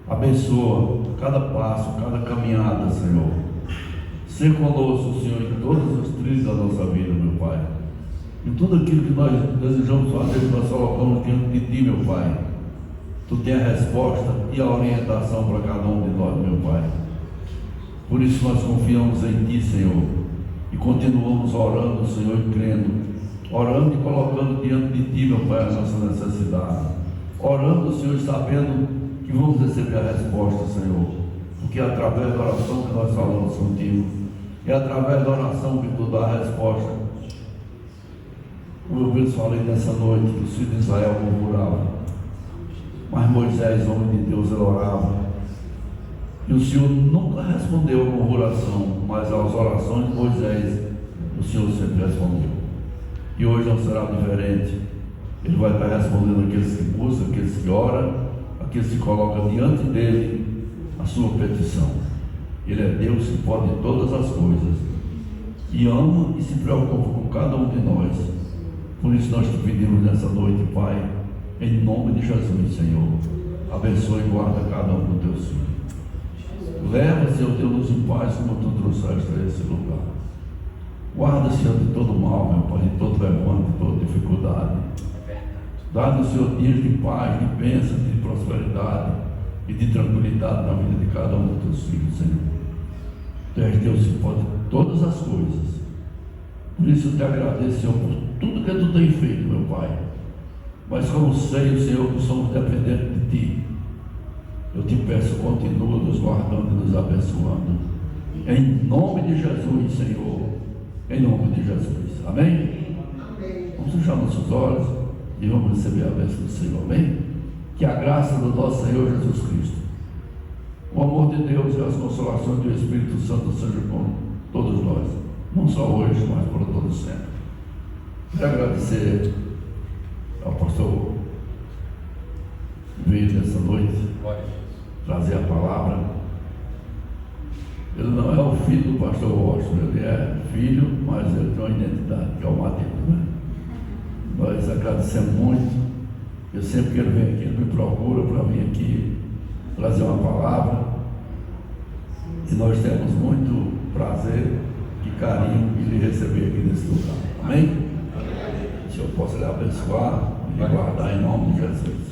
Abençoa cada passo, cada caminhada, Senhor. Ser conosco, Senhor, em todos os trilhos da nossa vida, meu Pai. Em tudo aquilo que nós desejamos fazer, que nós colocamos diante de Ti, meu Pai. Tu tem a resposta e a orientação para cada um de nós, meu Pai. Por isso nós confiamos em Ti, Senhor, e continuamos orando, Senhor, e crendo, orando e colocando diante de Ti, meu Pai, a nossa necessidade, orando, Senhor, sabendo que vamos receber a resposta, Senhor, porque é através da oração que nós falamos contigo, é através da oração que Tu dá a resposta. Como eu falei nessa noite, que os filhos de Israel murmuravam, mas Moisés, homem de Deus, ele orava. E o Senhor nunca respondeu a murmuração, mas às orações de Moisés, o Senhor sempre respondeu. E hoje não será diferente. Ele vai estar respondendo aqueles que buscam, aqueles que oram, aqueles que colocam diante dele a sua petição. Ele é Deus que pode todas as coisas. E ama e se preocupa com cada um de nós. Por isso nós te pedimos nessa noite, Pai, em nome de Jesus, Senhor. Abençoe e guarda cada um dos teus filhos. Leva, Senhor Deus, em paz como Tu trouxeste a esse lugar. Guarda, Senhor, de todo mal, meu Pai, de todo levante, de toda dificuldade. Dá-nos, Senhor, dias de paz, de bênção, de prosperidade e de tranquilidade na vida de cada um dos teus filhos, Senhor. Tu és Deus que pode todas as coisas. Por isso eu te agradeço, Senhor, por tudo que Tu tem feito, meu Pai. Mas como sei, Senhor, que somos dependentes de Ti, eu te peço, continua nos guardando e nos abençoando. Em nome de Jesus, Senhor. Em nome de Jesus. Amém? Vamos fechar nossos olhos e vamos receber a bênção do Senhor. Amém? Que a graça do nosso Senhor Jesus Cristo, o amor de Deus e as consolações do Espírito Santo sejam com todos nós. Não só hoje, mas por todo sempre. Quero agradecer ao pastor veio nessa noite trazer a palavra. Ele não é o filho do pastor Washington, ele é filho, mas ele tem uma identidade, que é o Mateus, né? Nós agradecemos muito. Eu sempre que ele vem aqui, ele me procura para vir aqui trazer uma palavra. E nós temos muito prazer e carinho em lhe receber aqui nesse lugar. Amém? Que o Senhor possa lhe abençoar e lhe guardar em nome de Jesus.